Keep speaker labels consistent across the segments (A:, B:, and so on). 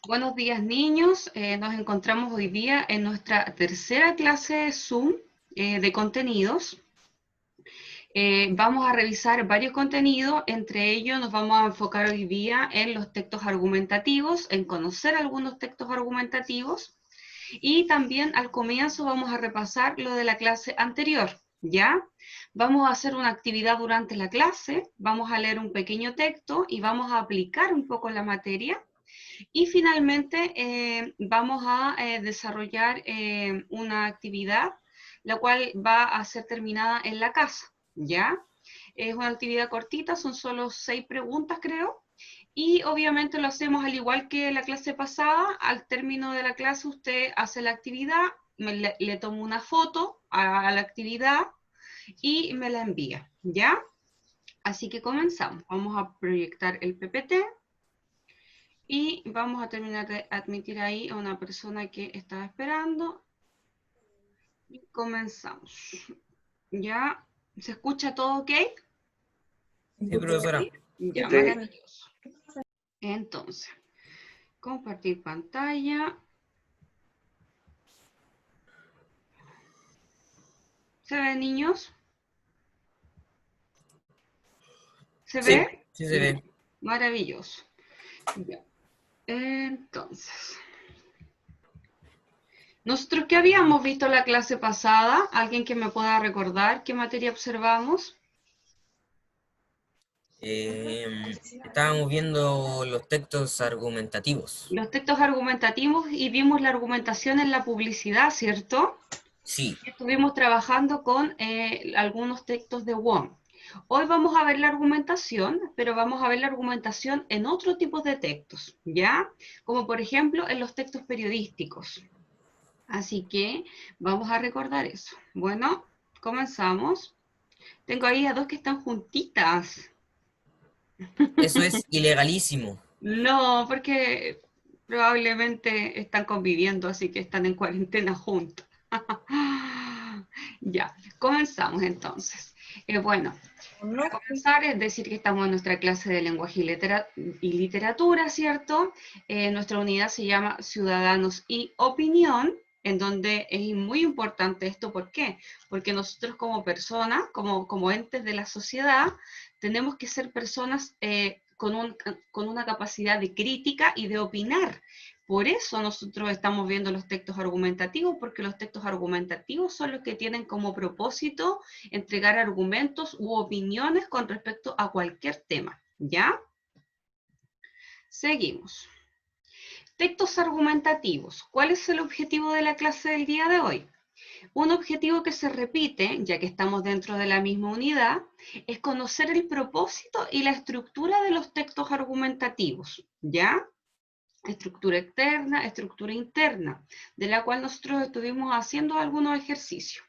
A: Buenos días, niños. Nos encontramos hoy día en nuestra tercera clase de Zoom de contenidos. Vamos a revisar varios contenidos, entre ellos nos vamos a enfocar hoy día en los textos argumentativos, en conocer algunos textos argumentativos, y también al comienzo vamos a repasar lo de la clase anterior, ¿ya? Vamos a hacer una actividad durante la clase, vamos a leer un pequeño texto y vamos a aplicar un poco la materia. Y finalmente vamos a desarrollar una actividad, la cual va a ser terminada en la casa, ¿ya? Es una actividad cortita, son solo 6 preguntas, creo. Y obviamente lo hacemos al igual que la clase pasada. Al término de la clase usted hace la actividad, le tomo una foto a la actividad y me la envía, ¿ya? Así que comenzamos. Vamos a proyectar el PPT. Y vamos a terminar de admitir ahí a una persona que estaba esperando. Y comenzamos. ¿Ya? ¿Se escucha todo ok?
B: Sí, profesora.
A: Ya, maravilloso. Entonces, compartir pantalla. ¿Se ve, niños? ¿Se
B: Sí,
A: ve?
B: sí se ve.
A: Maravilloso. Ya. Entonces, nosotros qué habíamos visto la clase pasada, alguien que me pueda recordar qué materia observamos.
B: Estábamos viendo los textos argumentativos.
A: Los textos argumentativos y vimos la argumentación en la publicidad, ¿cierto?
B: Sí,
A: Estuvimos trabajando con algunos textos de Wong. Hoy vamos a ver la argumentación, pero vamos a ver la argumentación en otro tipo de textos, ¿ya? Como por ejemplo en los textos periodísticos. Así que vamos a recordar eso. Bueno, comenzamos. Tengo ahí a dos que están juntitas.
B: eso es ilegalísimo.
A: No, porque probablemente están conviviendo, así que están en cuarentena juntos. Ya, comenzamos entonces. Bueno, para comenzar es decir que estamos en nuestra clase de lenguaje y literatura, ¿cierto? Nuestra unidad se llama Ciudadanos y Opinión, en donde es muy importante esto. ¿Por qué? Porque nosotros como personas, como entes de la sociedad, tenemos que ser personas con una capacidad de crítica y de opinar. Por eso nosotros estamos viendo los textos argumentativos, porque los textos argumentativos son los que tienen como propósito entregar argumentos u opiniones con respecto a cualquier tema, ¿ya? Seguimos. Textos argumentativos. ¿Cuál es el objetivo de la clase del día de hoy? Un objetivo que se repite, ya que estamos dentro de la misma unidad, es conocer el propósito y la estructura de los textos argumentativos, ¿ya? Estructura externa, estructura interna, de la cual nosotros estuvimos haciendo algunos ejercicios.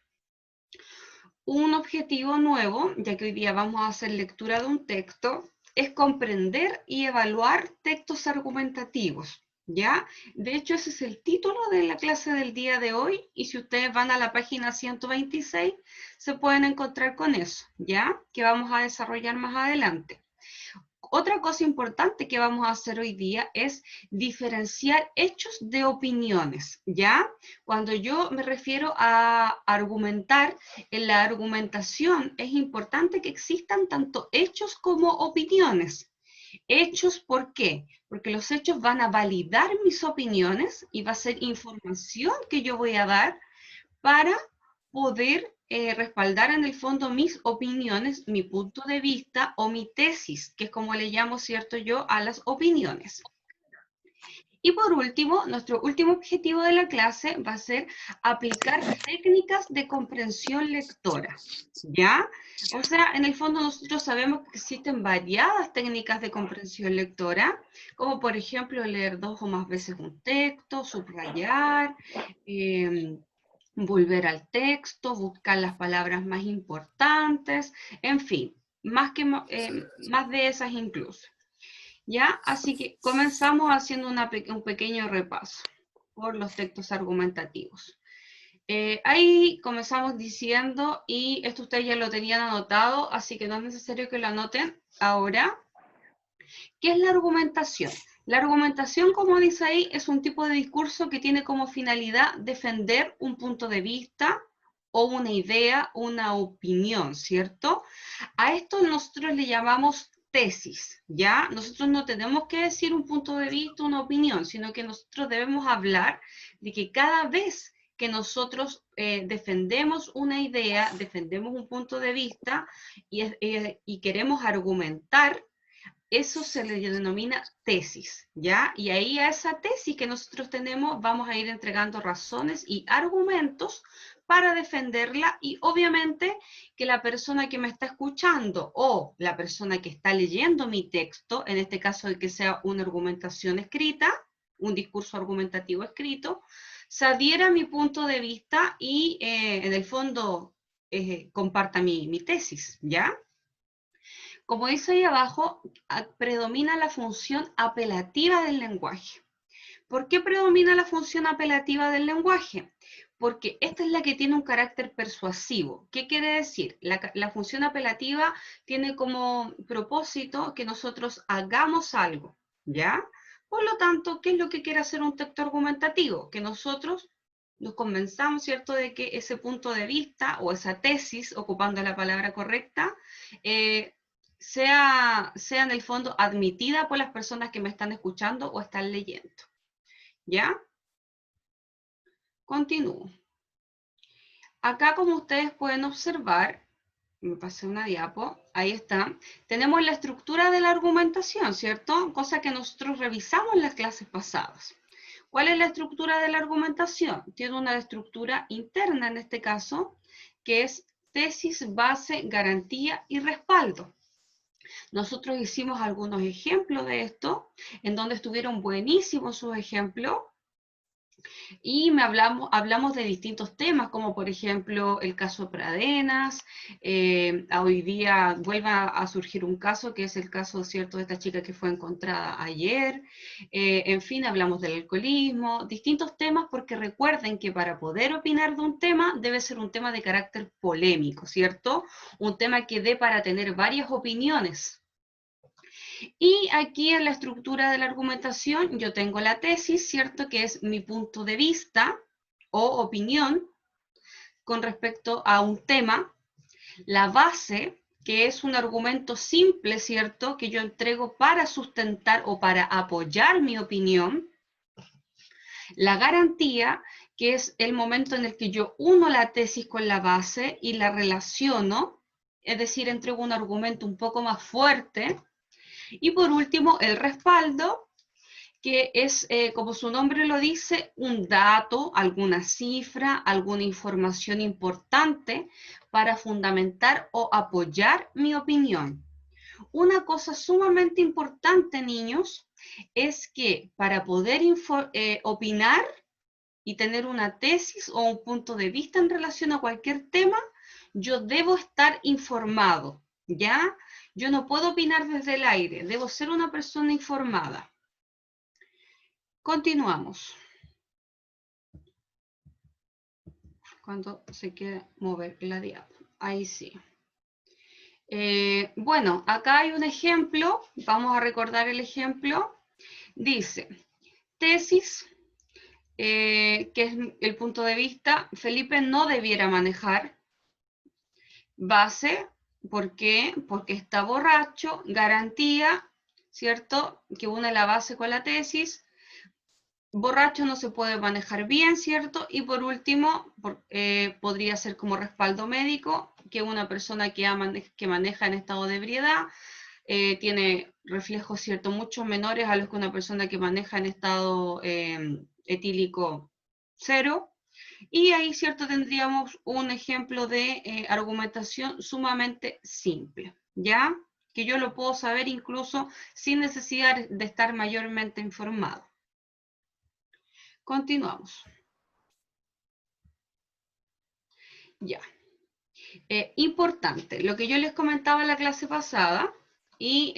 A: Un objetivo nuevo, ya que hoy día vamos a hacer lectura de un texto, es comprender y evaluar textos argumentativos, ¿ya? De hecho, ese es el título de la clase del día de hoy, y si ustedes van a la página 126, se pueden encontrar con eso, ¿ya? Que vamos a desarrollar más adelante. Otra cosa importante que vamos a hacer hoy día es diferenciar hechos de opiniones, ¿ya? Cuando yo me refiero a argumentar, en la argumentación es importante que existan tanto hechos como opiniones. Hechos, ¿por qué? Porque los hechos van a validar mis opiniones y va a ser información que yo voy a dar para poder respaldar en el fondo mis opiniones, mi punto de vista o mi tesis, que es como le llamo, ¿cierto yo?, a las opiniones. Y por último, nuestro último objetivo de la clase va a ser aplicar técnicas de comprensión lectora, ¿ya? O sea, en el fondo nosotros sabemos que existen variadas técnicas de comprensión lectora, como por ejemplo leer 2 o más veces un texto, subrayar, volver al texto, buscar las palabras más importantes, en fin, más de esas incluso. ¿Ya? Así que comenzamos haciendo un pequeño repaso por los textos argumentativos. Ahí comenzamos diciendo, y esto ustedes ya lo tenían anotado, así que no es necesario que lo anoten ahora. ¿Qué es la argumentación? La argumentación, como dice ahí, es un tipo de discurso que tiene como finalidad defender un punto de vista o una idea, una opinión, ¿cierto? A esto nosotros le llamamos tesis, ¿ya? Nosotros no tenemos que decir un punto de vista, una opinión, sino que nosotros debemos hablar de que cada vez que nosotros defendemos una idea, defendemos un punto de vista y queremos argumentar, eso se le denomina tesis, ¿ya? Y ahí a esa tesis que nosotros tenemos vamos a ir entregando razones y argumentos para defenderla y obviamente que la persona que me está escuchando o la persona que está leyendo mi texto, en este caso de que sea una argumentación escrita, un discurso argumentativo escrito, se adhiera a mi punto de vista y en el fondo comparta mi tesis, ¿ya? Como dice ahí abajo, predomina la función apelativa del lenguaje. ¿Por qué predomina la función apelativa del lenguaje? Porque esta es la que tiene un carácter persuasivo. ¿Qué quiere decir? La función apelativa tiene como propósito que nosotros hagamos algo, ¿ya? Por lo tanto, ¿qué es lo que quiere hacer un texto argumentativo? Que nosotros nos convenzamos, ¿cierto?, de que ese punto de vista o esa tesis, ocupando la palabra correcta, sea en el fondo admitida por las personas que me están escuchando o están leyendo. ¿Ya? Continúo. Acá, como ustedes pueden observar, me pasé una diapo, ahí está, tenemos la estructura de la argumentación, ¿cierto? Cosa que nosotros revisamos en las clases pasadas. ¿Cuál es la estructura de la argumentación? Tiene una estructura interna en este caso, que es tesis, base, garantía y respaldo. Nosotros hicimos algunos ejemplos de esto, en donde estuvieron buenísimos sus ejemplos, y hablamos de distintos temas, como por ejemplo el caso Pradenas. Hoy día vuelve a surgir un caso, que es el caso, ¿cierto?, de esta chica que fue encontrada ayer. En fin, hablamos del alcoholismo, distintos temas, porque recuerden que para poder opinar de un tema, debe ser un tema de carácter polémico, ¿cierto? Un tema que dé para tener varias opiniones. Y aquí en la estructura de la argumentación yo tengo la tesis, ¿cierto?, que es mi punto de vista o opinión con respecto a un tema. La base, que es un argumento simple, ¿cierto?, que yo entrego para sustentar o para apoyar mi opinión. La garantía, que es el momento en el que yo uno la tesis con la base y la relaciono, es decir, entrego un argumento un poco más fuerte. Y por último, el respaldo, que es, como su nombre lo dice, un dato, alguna cifra, alguna información importante para fundamentar o apoyar mi opinión. Una cosa sumamente importante, niños, es que para poder opinar y tener una tesis o un punto de vista en relación a cualquier tema, yo debo estar informado, ¿ya? Yo no puedo opinar desde el aire, debo ser una persona informada. Continuamos. Cuando se quiere mover la diapo. Ahí sí. Bueno, acá hay un ejemplo. Vamos a recordar el ejemplo. Dice, tesis, que es el punto de vista, Felipe no debiera manejar. Base, ¿por qué? Porque está borracho. Garantía, ¿cierto?, que une la base con la tesis. Borracho no se puede manejar bien, ¿cierto? Y por último, podría ser como respaldo médico, que una persona que maneja en estado de ebriedad tiene reflejos, ¿cierto?, mucho menores a los que una persona que maneja en estado etílico cero. Y ahí, ¿cierto?, tendríamos un ejemplo de argumentación sumamente simple, ¿ya? Que yo lo puedo saber incluso sin necesidad de estar mayormente informado. Continuamos. Ya. Importante, lo que yo les comentaba en la clase pasada, y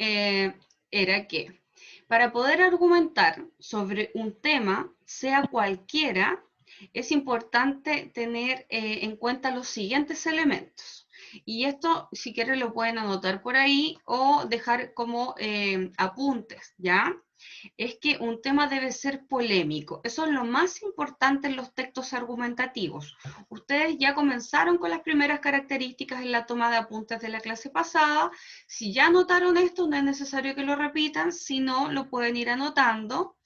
A: era que para poder argumentar sobre un tema, sea cualquiera, es importante tener en cuenta los siguientes elementos. Y esto, si quieren, lo pueden anotar por ahí o dejar como apuntes, ¿ya? es que un tema debe ser polémico. Eso es lo más importante en los textos argumentativos. Ustedes ya comenzaron con las primeras características en la toma de apuntes de la clase pasada. Si ya notaron esto, no es necesario que lo repitan, si no, lo pueden ir anotando,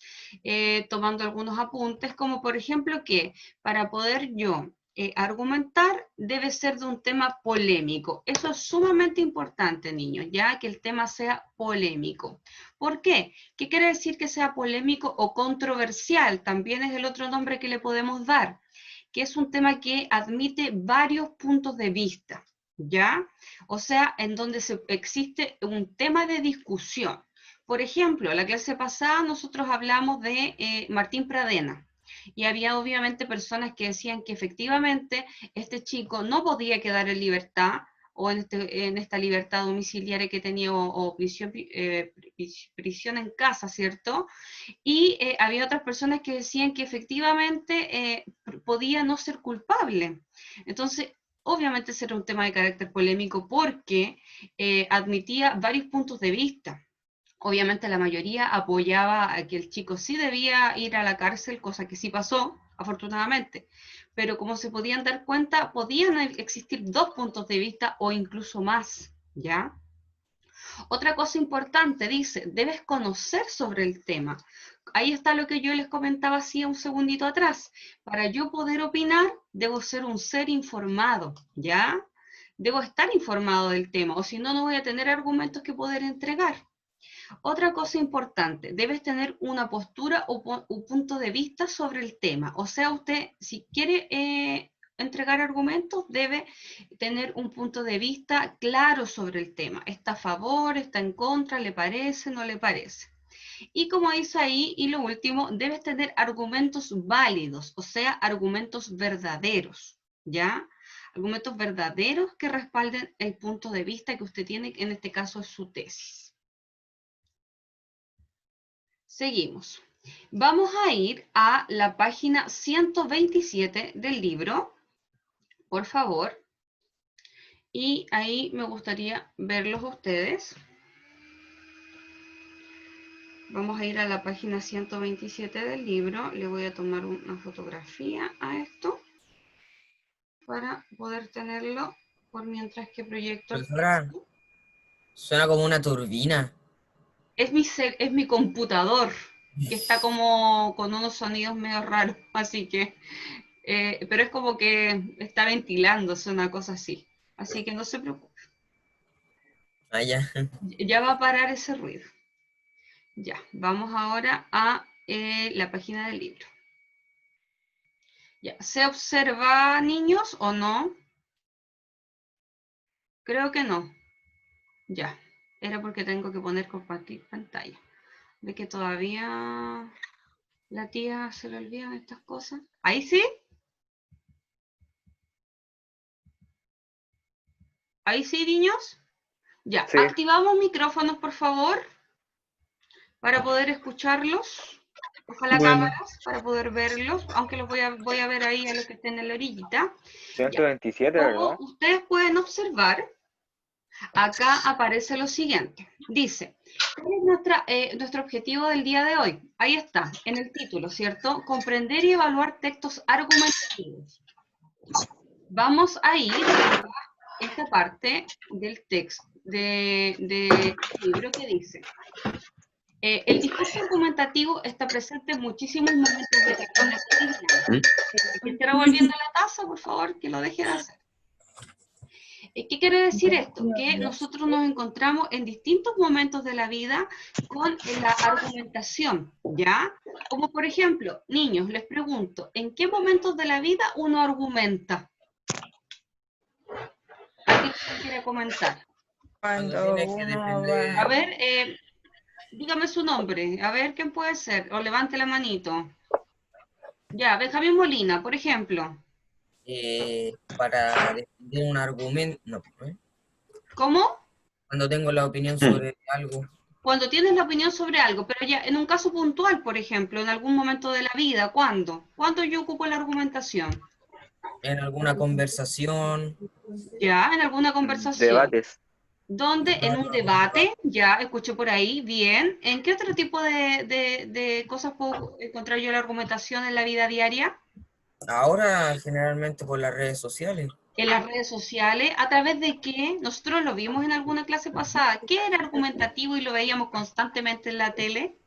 A: tomando algunos apuntes, como por ejemplo que para poder yo argumentar debe ser de un tema polémico. Eso es sumamente importante, niños, ya que el tema sea polémico. ¿Por qué? ¿Qué quiere decir que sea polémico o controversial? También es el otro nombre que le podemos dar, que es un tema que admite varios puntos de vista, ¿ya? O sea, en donde existe un tema de discusión. Por ejemplo, la clase pasada nosotros hablamos de Martín Pradena, y había obviamente personas que decían que efectivamente este chico no podía quedar en libertad, o en esta libertad domiciliaria que tenía, o prisión en casa, ¿cierto? Y había otras personas que decían que efectivamente podía no ser culpable. Entonces, obviamente ese era un tema de carácter polémico porque admitía varios puntos de vista. Obviamente la mayoría apoyaba a que el chico sí debía ir a la cárcel, cosa que sí pasó, afortunadamente. Pero como se podían dar cuenta, podían existir dos puntos de vista o incluso más, ¿ya? Otra cosa importante, dice, debes conocer sobre el tema. Ahí está lo que yo les comentaba así un segundito atrás. Para yo poder opinar, debo ser un ser informado, ¿ya? Debo estar informado del tema, o si no, no voy a tener argumentos que poder entregar. Otra cosa importante, debes tener una postura o un punto de vista sobre el tema. O sea, usted, si quiere entregar argumentos, debe tener un punto de vista claro sobre el tema. ¿Está a favor? ¿Está en contra? ¿Le parece? ¿No le parece? Y como dice ahí, y lo último, debes tener argumentos válidos, o sea, argumentos verdaderos, ¿ya? Argumentos verdaderos que respalden el punto de vista que usted tiene, que en este caso es su tesis. Seguimos. Vamos a ir a la página 127 del libro, por favor. Y ahí me gustaría verlos a ustedes. Vamos a ir a la página 127 del libro. Le voy a tomar una fotografía a esto para poder tenerlo por mientras que proyecto el
B: Profesora,
A: texto.
B: suena como una turbina.
A: Es mi computador, que está como con unos sonidos medio raros, así que, pero es como que está ventilándose, una cosa así. Así que no se preocupe,
B: Ah, ya.
A: ya va a parar ese ruido. Ya, vamos ahora a la página del libro. Ya, ¿se observa, niños, o no? Creo que no. Ya, era porque tengo que poner compartir pantalla. Ve que todavía la tía se le olvidan estas cosas. ¿Ahí sí? ¿Ahí sí, niños? Ya,
C: Sí,
A: activamos micrófonos, por favor, para poder escucharlos. Ojalá
C: bueno,
A: cámaras, para poder verlos, aunque los voy a ver ahí a los que estén en la orillita. Ya,
C: 127,
A: como
C: ¿verdad?
A: ustedes pueden observar, acá aparece lo siguiente. Dice, ¿cuál es nuestro objetivo del día de hoy? Ahí está, en el título, ¿cierto? Comprender y evaluar textos argumentativos. Vamos a ir a esta parte del texto, del libro que dice, el discurso argumentativo está presente en muchísimos momentos de la vida cotidiana. El que esté revolviendo la taza, por favor, que lo deje de hacer. ¿Qué quiere decir esto? Que nosotros nos encontramos en distintos momentos de la vida con la argumentación, ¿ya? Como por ejemplo, niños, les pregunto, ¿en qué momentos de la vida uno argumenta? ¿Alguien quiere comentar?
B: Cuando tiene que defender.
A: A ver, dígame su nombre, a ver quién puede ser, o levante la manito. Ya, Benjamín Molina, por ejemplo.
B: Para defender un argumento. No, ¿eh?
A: ¿Cómo?
B: Cuando tengo la opinión sobre algo.
A: Cuando tienes la opinión sobre algo, pero ya en un caso puntual, por ejemplo, en algún momento de la vida, ¿cuándo? ¿Cuándo yo ocupo la argumentación?
B: En alguna conversación.
A: Ya, en alguna conversación.
C: Debates.
A: donde en un debate, ya escuché por ahí, bien. ¿En qué otro tipo de cosas puedo encontrar yo la argumentación en la vida diaria?
B: Ahora generalmente por las redes sociales.
A: En las redes sociales, ¿a través de qué? Nosotros lo vimos en alguna clase pasada. ¿Qué era argumentativo y lo veíamos constantemente en la tele?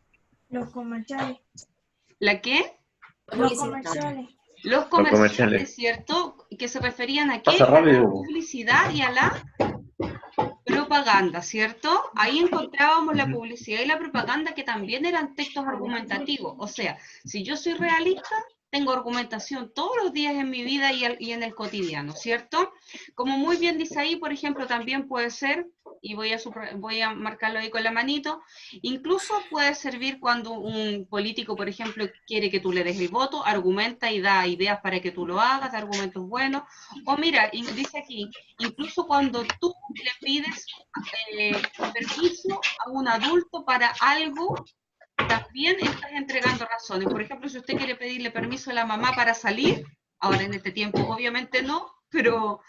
C: Los comerciales.
A: ¿La qué?
C: Los comerciales.
A: Los
D: Los comerciales.
A: comerciales, ¿cierto? Que se referían a qué?
D: Pasa
A: A la
D: rápido.
A: publicidad y a la propaganda, ¿cierto? Ahí encontrábamos la
D: Ujú.
A: publicidad y la propaganda que también eran textos argumentativos. O sea, si yo soy realista, tengo argumentación todos los días en mi vida y en el cotidiano, ¿cierto? Como muy bien dice ahí, por ejemplo, también puede ser, y voy a marcarlo ahí con la manito, incluso puede servir cuando un político, por ejemplo, quiere que tú le des el voto, argumenta y da ideas para que tú lo hagas, da argumentos buenos. O mira, dice aquí, incluso cuando tú le pides permiso a un adulto para algo, también estás entregando razones. Por ejemplo, si usted quiere pedirle permiso a la mamá para salir, ahora en este tiempo obviamente no, pero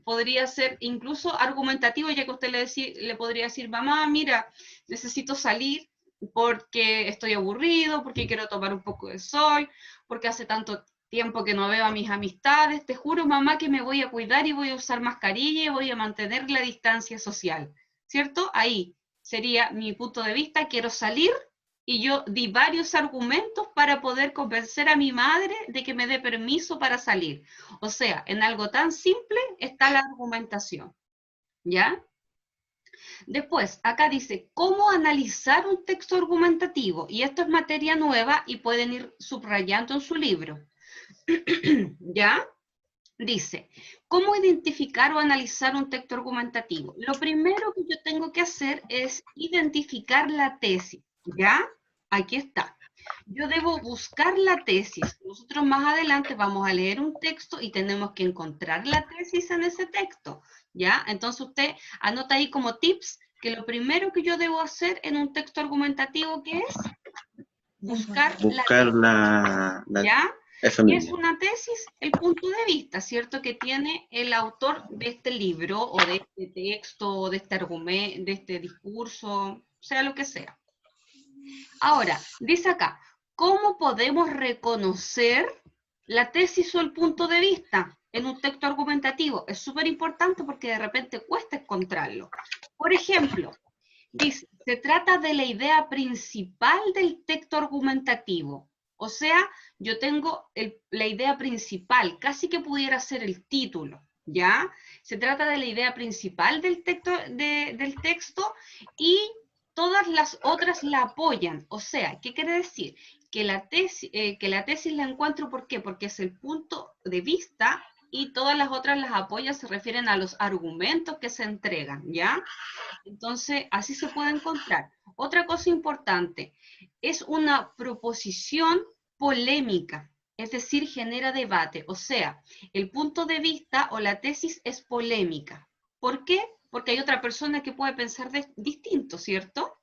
A: podría ser incluso argumentativo, ya que usted le podría decir, mamá, mira, necesito salir porque estoy aburrido, porque quiero tomar un poco de sol, porque hace tanto tiempo que no veo a mis amistades, te juro, mamá, que me voy a cuidar y voy a usar mascarilla y voy a mantener la distancia social, ¿cierto? Ahí sería mi punto de vista, quiero salir, y yo di varios argumentos para poder convencer a mi madre de que me dé permiso para salir. O sea, en algo tan simple está la argumentación, ¿ya? Después, acá dice, ¿cómo analizar un texto argumentativo? Y esto es materia nueva y pueden ir subrayando en su libro. ¿Ya? Dice, ¿cómo identificar o analizar un texto argumentativo? Lo primero que yo tengo que hacer es identificar la tesis, ¿ya? Aquí está. Yo debo buscar la tesis. Nosotros más adelante vamos a leer un texto y tenemos que encontrar la tesis en ese texto, ¿ya? Entonces usted anota ahí como tips que lo primero que yo debo hacer en un texto argumentativo, ¿qué es? Buscar la
D: Buscar
A: tesis, ¿ya?
D: eso
A: ¿Qué es
D: mismo.
A: una tesis? El punto de vista, ¿cierto? Que tiene el autor de este libro, o de este texto, o de este argumento, de este discurso, sea lo que sea. Ahora, dice acá, ¿cómo podemos reconocer la tesis o el punto de vista en un texto argumentativo? Es súper importante porque de repente cuesta encontrarlo. Por ejemplo, dice, se trata de la idea principal del texto argumentativo. O sea, yo tengo la idea principal, casi que pudiera ser el título, ¿ya? Se trata de la idea principal del texto y todas las otras la apoyan. O sea, ¿qué quiere decir? Que la tesis la encuentro, ¿por qué? Porque es el punto de vista y todas las otras las apoyan, se refieren a los argumentos que se entregan, ¿ya? Entonces, así se puede encontrar. Otra cosa importante, es una proposición polémica, es decir, genera debate. O sea, el punto de vista o la tesis es polémica. ¿Por qué? Porque hay otra persona que puede pensar distinto, ¿cierto?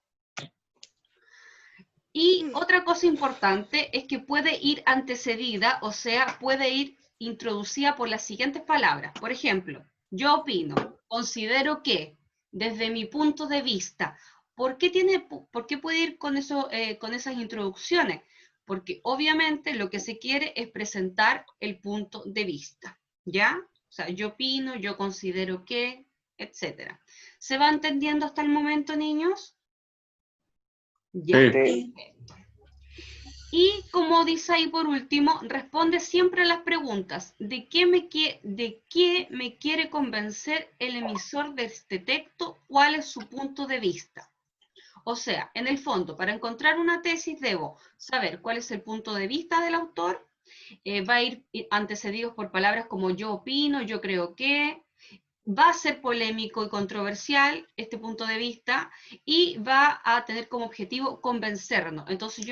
A: Y otra cosa importante es que puede ir antecedida, o sea, puede ir introducida por las siguientes palabras. Por ejemplo, yo opino, considero que, desde mi punto de vista, ¿por qué puede ir con esas introducciones? Porque obviamente lo que se quiere es presentar el punto de vista, ¿ya? O sea, yo opino, yo considero que, etcétera. ¿Se va entendiendo hasta el momento, niños? Ya.
D: Sí.
A: Y como dice ahí por último, responde siempre a las preguntas. ¿De qué me quiere convencer el emisor de este texto? ¿Cuál es su punto de vista? O sea, en el fondo, para encontrar una tesis debo saber cuál es el punto de vista del autor. Va a ir antecedidos por palabras como yo opino, yo creo que, va a ser polémico y controversial este punto de vista y va a tener como objetivo convencernos. Entonces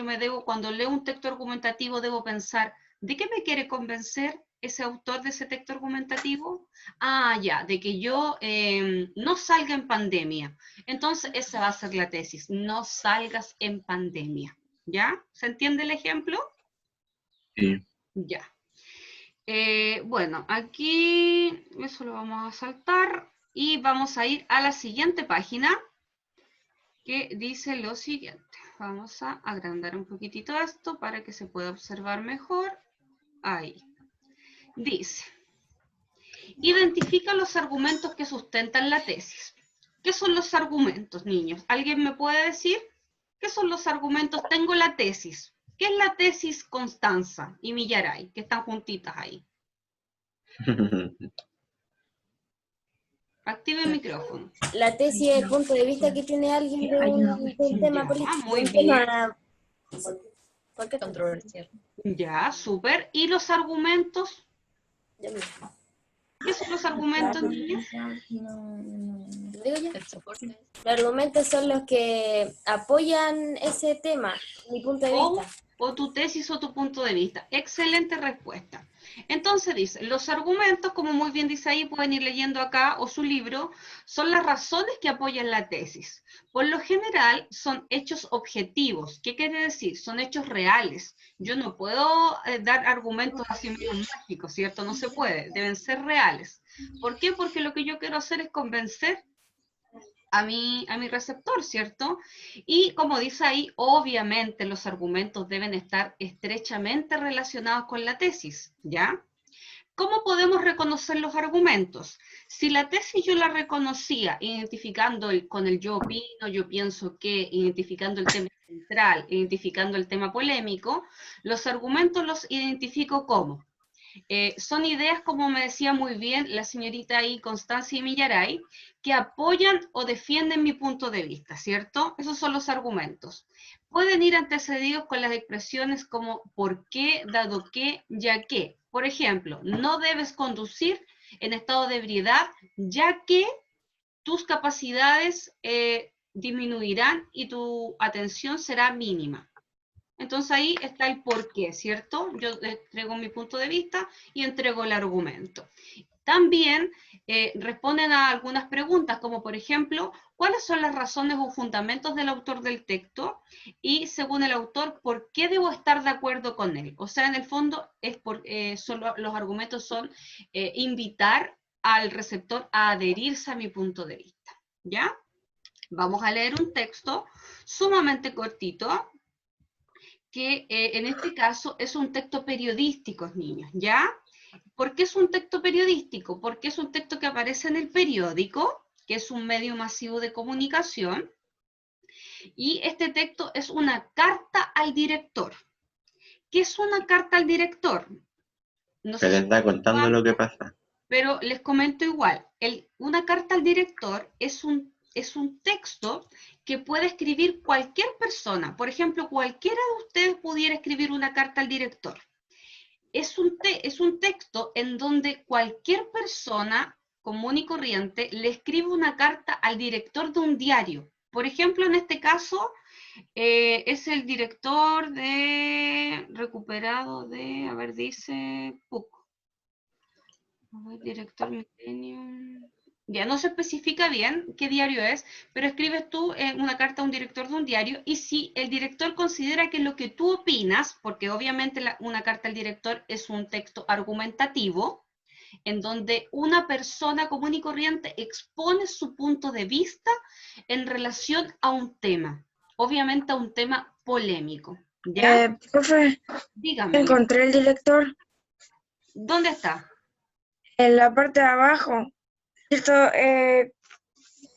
A: cuando leo un texto argumentativo, debo pensar, ¿de qué me quiere convencer ese autor de ese texto argumentativo? Ah, ya, de que yo no salga en pandemia. Entonces esa va a ser la tesis, no salgas en pandemia. ¿Ya? ¿Se entiende el ejemplo?
D: Sí.
A: Ya. Bueno, aquí eso lo vamos a saltar y vamos a ir a la siguiente página que dice lo siguiente. Vamos a agrandar un poquitito esto para que se pueda observar mejor. Ahí. Dice, identifica los argumentos que sustentan la tesis. ¿Qué son los argumentos, niños? ¿Alguien me puede decir? ¿Qué son los argumentos? Tengo la tesis. ¿Qué es la tesis Constanza y Millaray, que están juntitas ahí? Active el micrófono.
E: La tesis es el punto de vista que tiene alguien de un tema
A: Ya,
E: político.
A: muy
E: un
A: bien.
E: tema
F: Controversial.
A: Ya, súper. ¿Y los argumentos? ¿Qué son los argumentos, niños?
E: ¿Lo digo yo?
F: El soporte.
E: Los argumentos son los que apoyan ese tema, mi punto de vista.
A: O tu tesis o tu punto de vista. Excelente respuesta. Entonces dice, los argumentos, como muy bien dice ahí, pueden ir leyendo acá, o su libro, son las razones que apoyan la tesis. Por lo general, son hechos objetivos. ¿Qué quiere decir? Son hechos reales. Yo no puedo dar argumentos así medio mágicos, ¿cierto? No se puede. Deben ser reales. ¿Por qué? Porque lo que yo quiero hacer es convencer a mi receptor, ¿cierto? Y como dice ahí, obviamente los argumentos deben estar estrechamente relacionados con la tesis, ¿ya? ¿Cómo podemos reconocer los argumentos? Si la tesis yo la reconocía identificando con el yo opino, yo pienso que, identificando el tema central, identificando el tema polémico, los argumentos los identifico como son ideas, como me decía muy bien la señorita ahí, Constancia y Millaray, que apoyan o defienden mi punto de vista, ¿cierto? Esos son los argumentos. Pueden ir antecedidos con las expresiones como por qué, dado que, ya que. Por ejemplo, no debes conducir en estado de ebriedad, ya que tus capacidades disminuirán y tu atención será mínima. Entonces ahí está el porqué, ¿cierto? Yo entrego mi punto de vista y entrego el argumento. También responden a algunas preguntas, como por ejemplo, ¿cuáles son las razones o fundamentos del autor del texto? Y según el autor, ¿por qué debo estar de acuerdo con él? O sea, en el fondo, los argumentos son invitar al receptor a adherirse a mi punto de vista, ¿ya? Vamos a leer un texto sumamente cortito, que en este caso es un texto periodístico, niños, ¿ya? ¿Por qué es un texto periodístico? Porque es un texto que aparece en el periódico, que es un medio masivo de comunicación, y este texto es una carta al director. ¿Qué es una carta al director? No
D: Se
A: sé
D: les
A: si
D: da contando lo que pasa.
A: pero les comento igual. Una carta al director es un texto que puede escribir cualquier persona. Por ejemplo, cualquiera de ustedes pudiera escribir una carta al director. Es un texto en donde cualquier persona común y corriente le escribe una carta al director de un diario. Por ejemplo, en este caso, es el director de recuperado de, a ver, dice PUC. Director Millennium. Ya no se especifica bien qué diario es, pero escribes tú una carta a un director de un diario y si el director considera que lo que tú opinas, porque obviamente una carta al director es un texto argumentativo, en donde una persona común y corriente expone su punto de vista en relación a un tema, obviamente a un tema polémico. ¿Ya?
C: Profe,
A: Dígame,
C: encontré el director
A: ¿dónde está?
C: en la parte de abajo, ¿cierto? En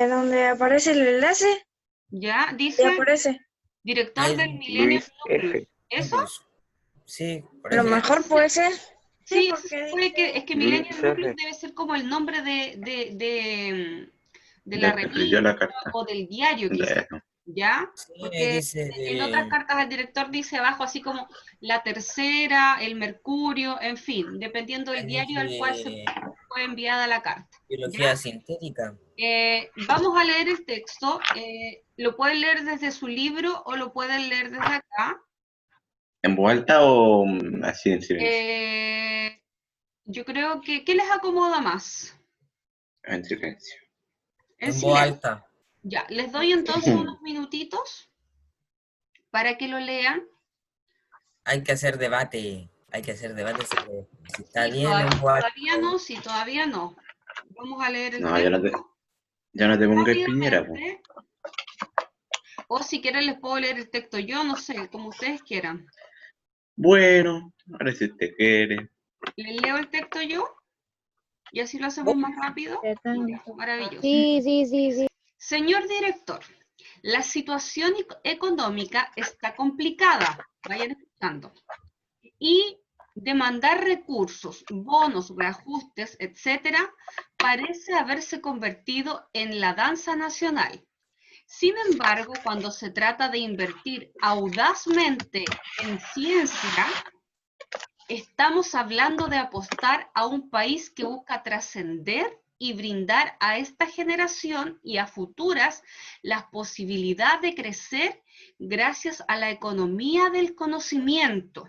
C: donde aparece el enlace,
A: ¿Ya?
C: y
A: Dice...
C: aparece.
A: Director
B: Ahí,
A: del Millennium
D: Luis
A: Plus.
D: F.
A: ¿Eso?
B: Sí, por
C: A lo
B: ahí.
C: mejor puede ser.
A: Sí,
C: porque
A: se supone que es que
D: Luis
A: Millennium Plus
D: F.
A: debe ser como el nombre de la
D: Del que escribió la
A: revista
D: carta.
A: o del diario
D: De
A: quizás,
D: eso.
A: ¿ya?
B: Sí,
A: Porque
B: dice
A: en otras
B: de...
A: cartas al director dice abajo así como la Tercera, el Mercurio, en fin, dependiendo del diario al cual se fue enviada la carta.
B: biología
A: ¿Ya?
B: sintética.
A: Vamos a leer el texto. Lo pueden leer desde su libro o lo pueden leer desde acá.
D: ¿En voz alta o así en silencio?
A: Yo creo que, ¿qué les acomoda más?
D: En silencio.
A: En
B: En voz
A: silencio.
B: alta.
A: Ya, les doy entonces unos minutitos para que lo lean.
B: Hay que hacer debate. Hay que hacer debate sobre si está
A: Sí,
B: bien en voz alta.
A: todavía no, sí, todavía no. Vamos a leer el
D: No, yo no,
A: texto.
D: Ya no te pongas Piñera, po.
A: Rápidamente, o si quieren les puedo leer el texto yo, no sé, como ustedes quieran.
D: Bueno, ahora si usted quiere.
A: ¿Les leo el texto yo? Y así lo hacemos más rápido. Ya, maravilloso.
E: Sí.
A: Señor director, la situación económica está complicada, vayan escuchando, y demandar recursos, bonos, reajustes, etcétera, parece haberse convertido en la danza nacional. Sin embargo, cuando se trata de invertir audazmente en ciencia, estamos hablando de apostar a un país que busca trascender y brindar a esta generación y a futuras las posibilidades de crecer gracias a la economía del conocimiento.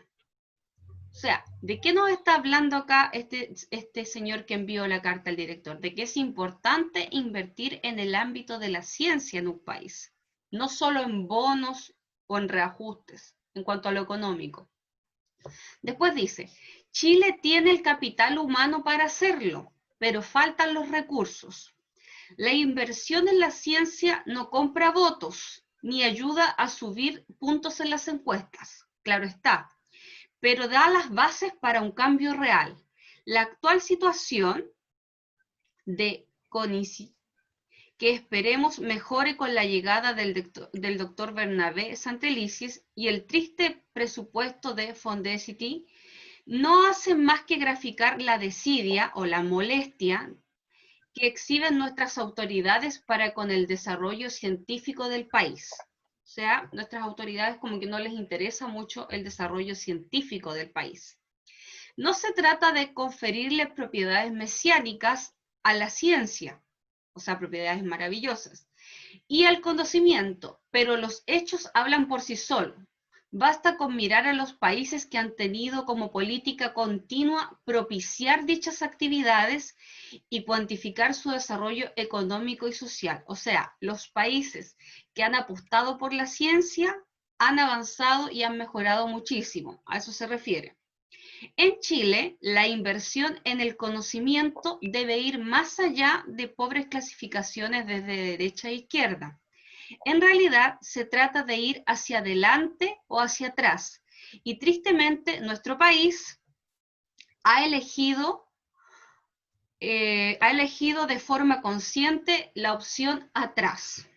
A: O sea, ¿de qué nos está hablando acá este señor que envió la carta al director? De que es importante invertir en el ámbito de la ciencia en un país, no solo en bonos o en reajustes en cuanto a lo económico. Después dice, Chile tiene el capital humano para hacerlo, pero faltan los recursos. La inversión en la ciencia no compra votos, ni ayuda a subir puntos en las encuestas, claro está, pero da las bases para un cambio real. La actual situación de CONICI, que esperemos mejore con la llegada del doctor Bernabé Santelices y el triste presupuesto de Fondacity, no hacen más que graficar la desidia o la molestia que exhiben nuestras autoridades para con el desarrollo científico del país. O sea, nuestras autoridades como que no les interesa mucho el desarrollo científico del país. No se trata de conferirle propiedades mesiánicas a la ciencia, o sea, propiedades maravillosas, y al conocimiento, pero los hechos hablan por sí solos. Basta con mirar a los países que han tenido como política continua propiciar dichas actividades y cuantificar su desarrollo económico y social. O sea, los países que han apostado por la ciencia han avanzado y han mejorado muchísimo. A eso se refiere. En Chile, la inversión en el conocimiento debe ir más allá de pobres clasificaciones desde derecha e izquierda. En realidad, se trata de ir hacia adelante o hacia atrás. Y tristemente, nuestro país ha elegido de forma consciente la opción atrás.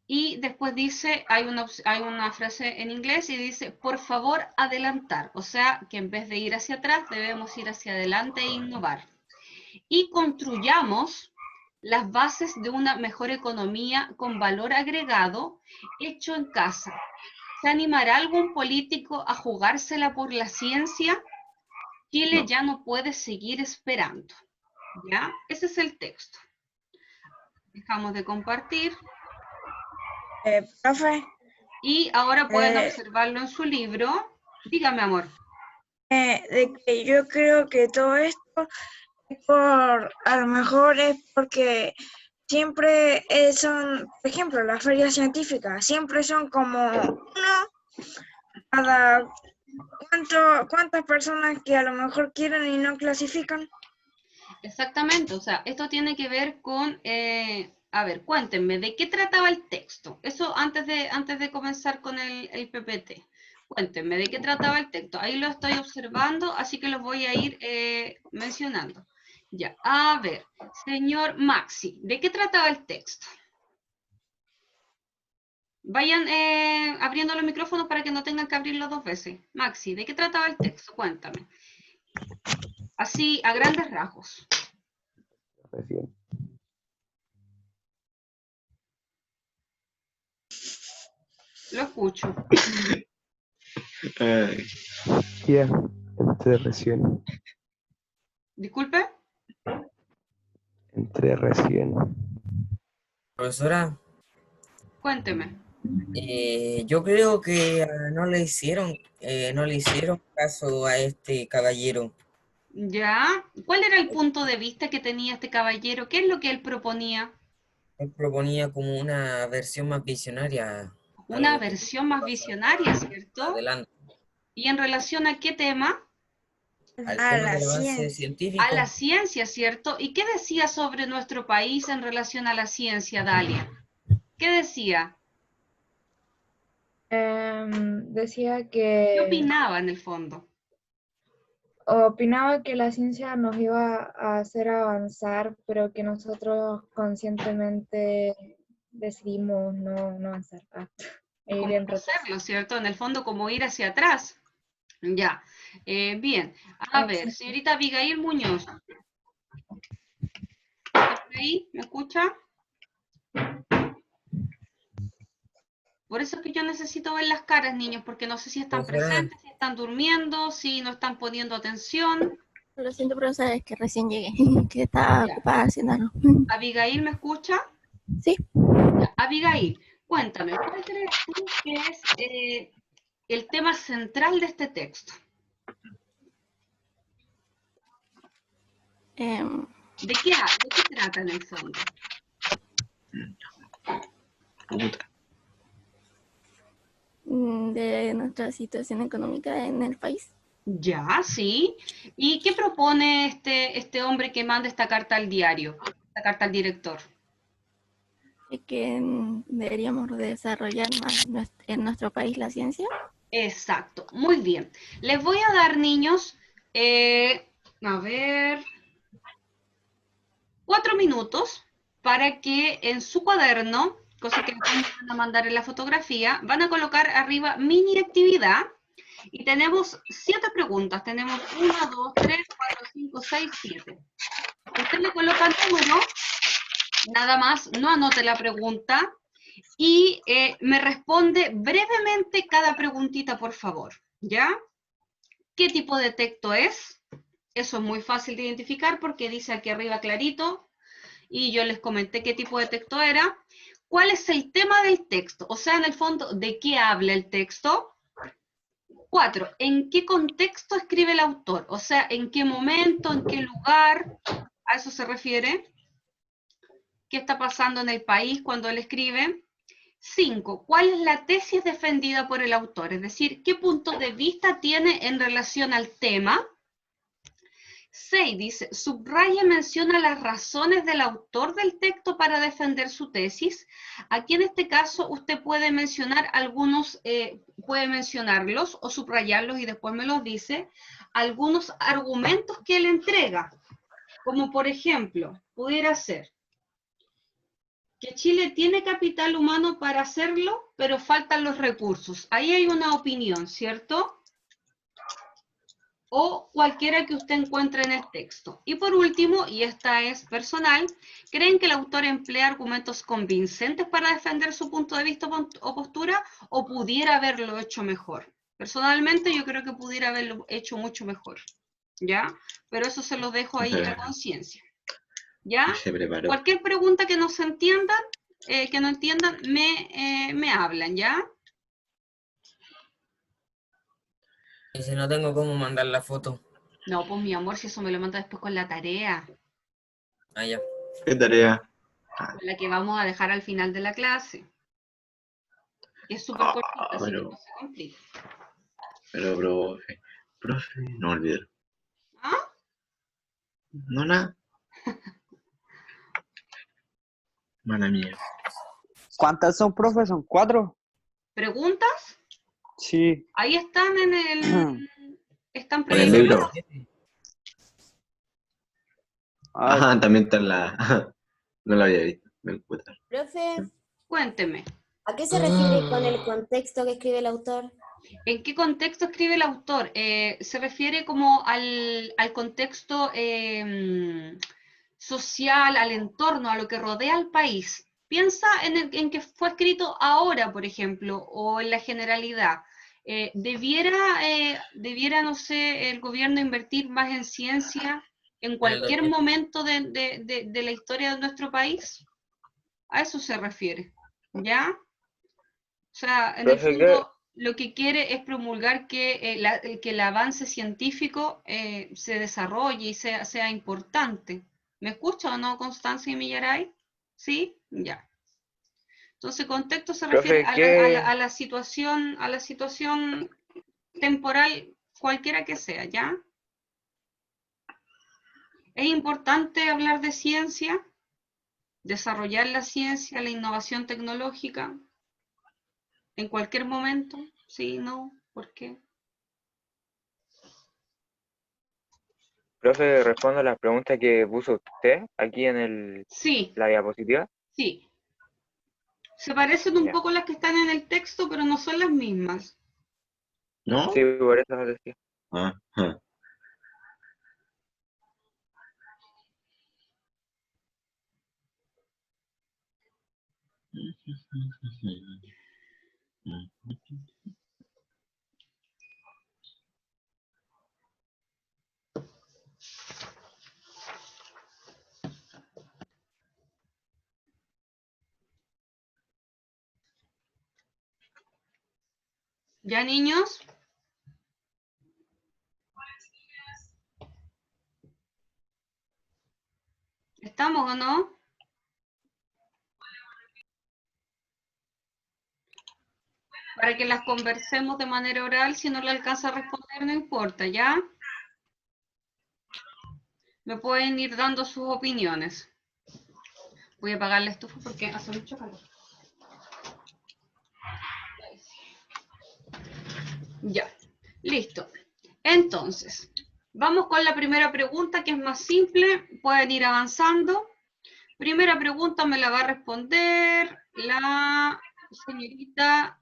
A: Y después dice, hay una frase en inglés y dice, por favor, adelantar. O sea, que en vez de ir hacia atrás, debemos ir hacia adelante e innovar. Y construyamos las bases de una mejor economía con valor agregado hecho en casa. ¿Se animará algún político a jugársela por la ciencia? Chile ya no puede seguir esperando. ¿Ya? Ese es el texto. Dejamos de compartir.
C: Profe,
A: Y ahora pueden observarlo en su libro. Dígame, amor.
C: de que yo creo que todo esto a lo mejor es porque siempre son, por ejemplo, las ferias científicas, siempre son como uno cada cuántas personas que a lo mejor quieren y no clasifican.
A: Exactamente, o sea, esto tiene que ver con, a ver, cuéntenme, ¿de qué trataba el texto? Eso antes de comenzar con el PPT. Cuéntenme, ¿de qué trataba el texto? Ahí lo estoy observando, así que los voy a ir mencionando. Ya, a ver, señor Maxi, ¿de qué trataba el texto? Vayan abriendo los micrófonos para que no tengan que abrirlos dos veces. Maxi, ¿de qué trataba el texto? Cuéntame. Así, a grandes rasgos.
F: Recién.
A: Lo escucho.
F: Ya, entré recién.
A: Disculpe.
F: Entré recién.
B: Profesora,
A: Cuénteme.
B: yo creo que no le hicieron caso a este caballero.
A: ¿Ya? ¿Cuál era el punto de vista que tenía este caballero? ¿Qué es lo que él proponía?
B: Él proponía como una versión más visionaria.
A: Una
B: algo
A: versión más visionaria, ¿cierto?
B: adelante.
A: ¿Y en relación a qué tema?
B: al
C: A
B: tema
C: la
B: del avance
C: ciencia.
B: científico.
A: A la ciencia, ¿cierto? ¿Y qué decía sobre nuestro país en relación a la ciencia, Dalia? ¿Qué decía?
G: Decía
A: ¿Qué
G: que
A: opinaba en el fondo?
G: opinaba que la ciencia nos iba a hacer avanzar, pero que nosotros conscientemente decidimos no avanzar, e ir
A: ¿Cómo
G: en
A: no
G: retraso.
A: hacerlo, cierto? En el fondo, como ir hacia atrás. Ya. Bien. A ver,
G: Exacto.
A: señorita Abigail Muñoz. ¿Está por ahí? ¿Me escucha? Por eso es que yo necesito ver las caras, niños, porque no sé si están
B: Profesora,
A: presentes, si están durmiendo, si no están poniendo atención.
H: Lo siento, profesora, es que recién llegué, que estaba
A: Ya.
H: ocupada haciendo algo.
A: Abigail, ¿me escucha?
H: Sí.
A: Ya. Abigail, cuéntame, ¿cuál crees tú que es el tema central de este texto?
H: Em,
A: ¿De qué trata en el fondo?
D: Puta.
H: de nuestra situación económica en el país.
A: Ya, sí. ¿Y qué propone este hombre que manda esta carta al diario, esta carta al director?
H: Es que deberíamos desarrollar más en nuestro país la ciencia.
A: Exacto, muy bien. Les voy a dar, niños, a ver, 4 minutos para que en su cuaderno, cosa que después me van a mandar en la fotografía, van a colocar arriba mini actividad y tenemos 7 preguntas. Tenemos 1, 2, 3, 4, 5, 6, 7. Usted le coloca el número, nada más, no anote la pregunta y me responde brevemente cada preguntita, por favor, ¿ya? ¿Qué tipo de texto es? Eso es muy fácil de identificar porque dice aquí arriba clarito y yo les comenté qué tipo de texto era. ¿Cuál es el tema del texto? O sea, en el fondo, ¿de qué habla el texto? 4. ¿En qué contexto escribe el autor? O sea, ¿en qué momento, en qué lugar? ¿A eso se refiere? ¿Qué está pasando en el país cuando él escribe? 5. ¿Cuál es la tesis defendida por el autor? Es decir, ¿qué punto de vista tiene en relación al tema? 6. Dice, subraya y menciona las razones del autor del texto para defender su tesis. Aquí en este caso usted puede mencionar algunos, puede mencionarlos o subrayarlos y después me los dice, algunos argumentos que él entrega. Como por ejemplo, pudiera ser que Chile tiene capital humano para hacerlo, pero faltan los recursos. Ahí hay una opinión, ¿cierto? O cualquiera que usted encuentre en el texto. Y por último, y esta es personal, ¿creen que el autor emplea argumentos convincentes para defender su punto de vista o postura o pudiera haberlo hecho mejor? Personalmente yo creo que pudiera haberlo hecho mucho mejor, ¿ya? Pero eso se lo dejo ahí a conciencia, ¿ya?
D: Se preparó.
A: Cualquier pregunta que no se entiendan, que no entiendan, me hablan, ¿ya?
B: y si no tengo cómo mandar la foto.
A: No, pues mi amor, si eso me lo manda después con la tarea,
B: Allá.
D: ¿Qué tarea?
A: con la que vamos a dejar al final de la clase. Que es súper cortita, así que no se complica.
D: Pero, profe, no olvidé.
A: ¿Ah?
D: No, nada. Mala mía.
I: ¿Cuántas son, profe? ¿Son 4?
A: ¿Preguntas?
I: Sí.
A: Ahí están en el... Están
D: En el libro.
A: previsto.
D: Ajá, también está en la... No lo había visto. Me encuentro.
E: Profe,
A: Cuénteme.
E: ¿a qué se refiere con el contexto que escribe el autor?
A: ¿En qué contexto escribe el autor? Se refiere como al contexto social, al entorno, a lo que rodea al país. Piensa en que fue escrito ahora, por ejemplo, o en la generalidad. ¿Debiera, no sé, el gobierno invertir más en ciencia en cualquier momento de la historia de nuestro país? A eso se refiere, ¿ya? O sea, en el fondo lo que quiere es promulgar que el avance científico se desarrolle y sea importante. ¿Me escucha o no, Constancia y Millaray? ¿Sí? Ya. Entonces, contexto se refiere a la situación temporal, cualquiera que sea, ¿ya? Es importante hablar de ciencia, desarrollar la ciencia, la innovación tecnológica, en cualquier momento. ¿Sí? ¿No? ¿Por qué?
J: Profe, respondo a las preguntas que puso usted aquí en
A: Sí,
J: la diapositiva.
A: sí. Se parecen un
J: Ya.
A: poco las que están en el texto, pero no son las mismas.
D: ¿No?
J: Sí, por eso lo decía.
D: Ah, ah.
A: ¿Ya, niños? ¿Estamos o no? Para que las conversemos de manera oral, si no le alcanza a responder, no importa, ¿ya? Me pueden ir dando sus opiniones. Voy a apagar la estufa porque hace mucho calor. Ya, listo. Entonces, vamos con la primera pregunta, que es más simple. Pueden ir avanzando. Primera pregunta me la va a responder la señorita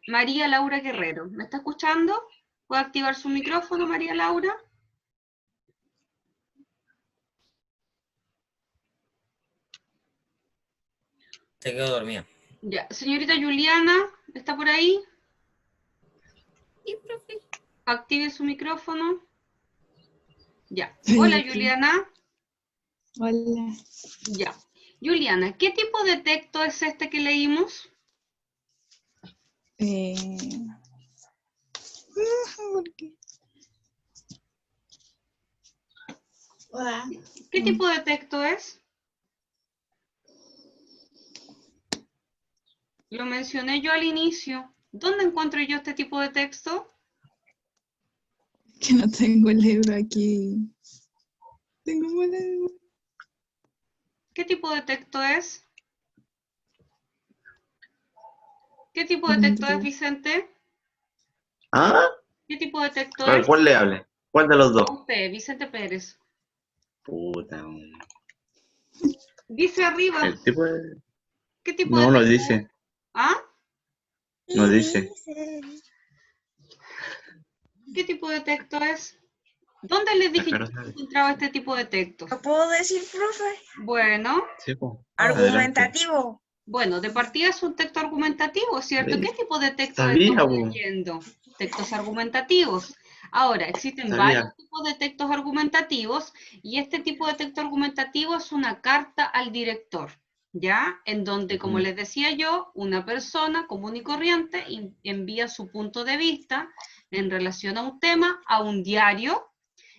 A: María Laura Guerrero. ¿Me está escuchando? ¿Puede activar su micrófono, María Laura?
B: Se quedó dormida.
A: Ya. Señorita Juliana, ¿está por ahí?
E: Sí, profe.
A: Active su micrófono. Ya.
K: Sí,
A: Hola,
K: sí.
A: Juliana.
K: Hola.
A: Ya. Juliana, ¿qué tipo de texto es este que leímos?
K: ¿Por qué? Hola.
A: ¿Qué tipo de texto es? Lo mencioné yo al inicio. ¿Dónde encuentro yo este tipo de texto?
K: Que no tengo el libro aquí. Tengo mala memoria.
A: ¿Qué tipo de texto es? ¿Qué tipo de texto es, Vicente?
D: ¿Ah?
A: ¿Qué tipo de texto
D: A ver,
A: es?
D: ¿cuál le hable? ¿Cuál de los dos?
A: A usted, Vicente Pérez.
D: Puta.
A: Dice arriba.
D: El tipo de...
A: ¿Qué tipo
D: No,
A: de
D: no
A: texto
D: dice.
A: es? ¿Ah?
D: No dice.
A: ¿Qué tipo de texto es? ¿Dónde les dije yo
D: Acá no
A: que
D: sale.
A: encontraba este tipo de texto?
C: ¿Lo puedo decir, profe?
A: Bueno.
D: Sí, pues.
C: Argumentativo.
A: Bueno, de partida es un texto argumentativo, ¿cierto?
D: Sí.
A: ¿Qué tipo de texto
D: Sabía,
A: estamos
D: po.
A: leyendo? Textos argumentativos. Ahora, existen
D: Sabía.
A: varios tipos de textos argumentativos y este tipo de texto argumentativo es una carta al director, ¿ya? En donde, como les decía yo, una persona común y corriente envía su punto de vista en relación a un tema a un diario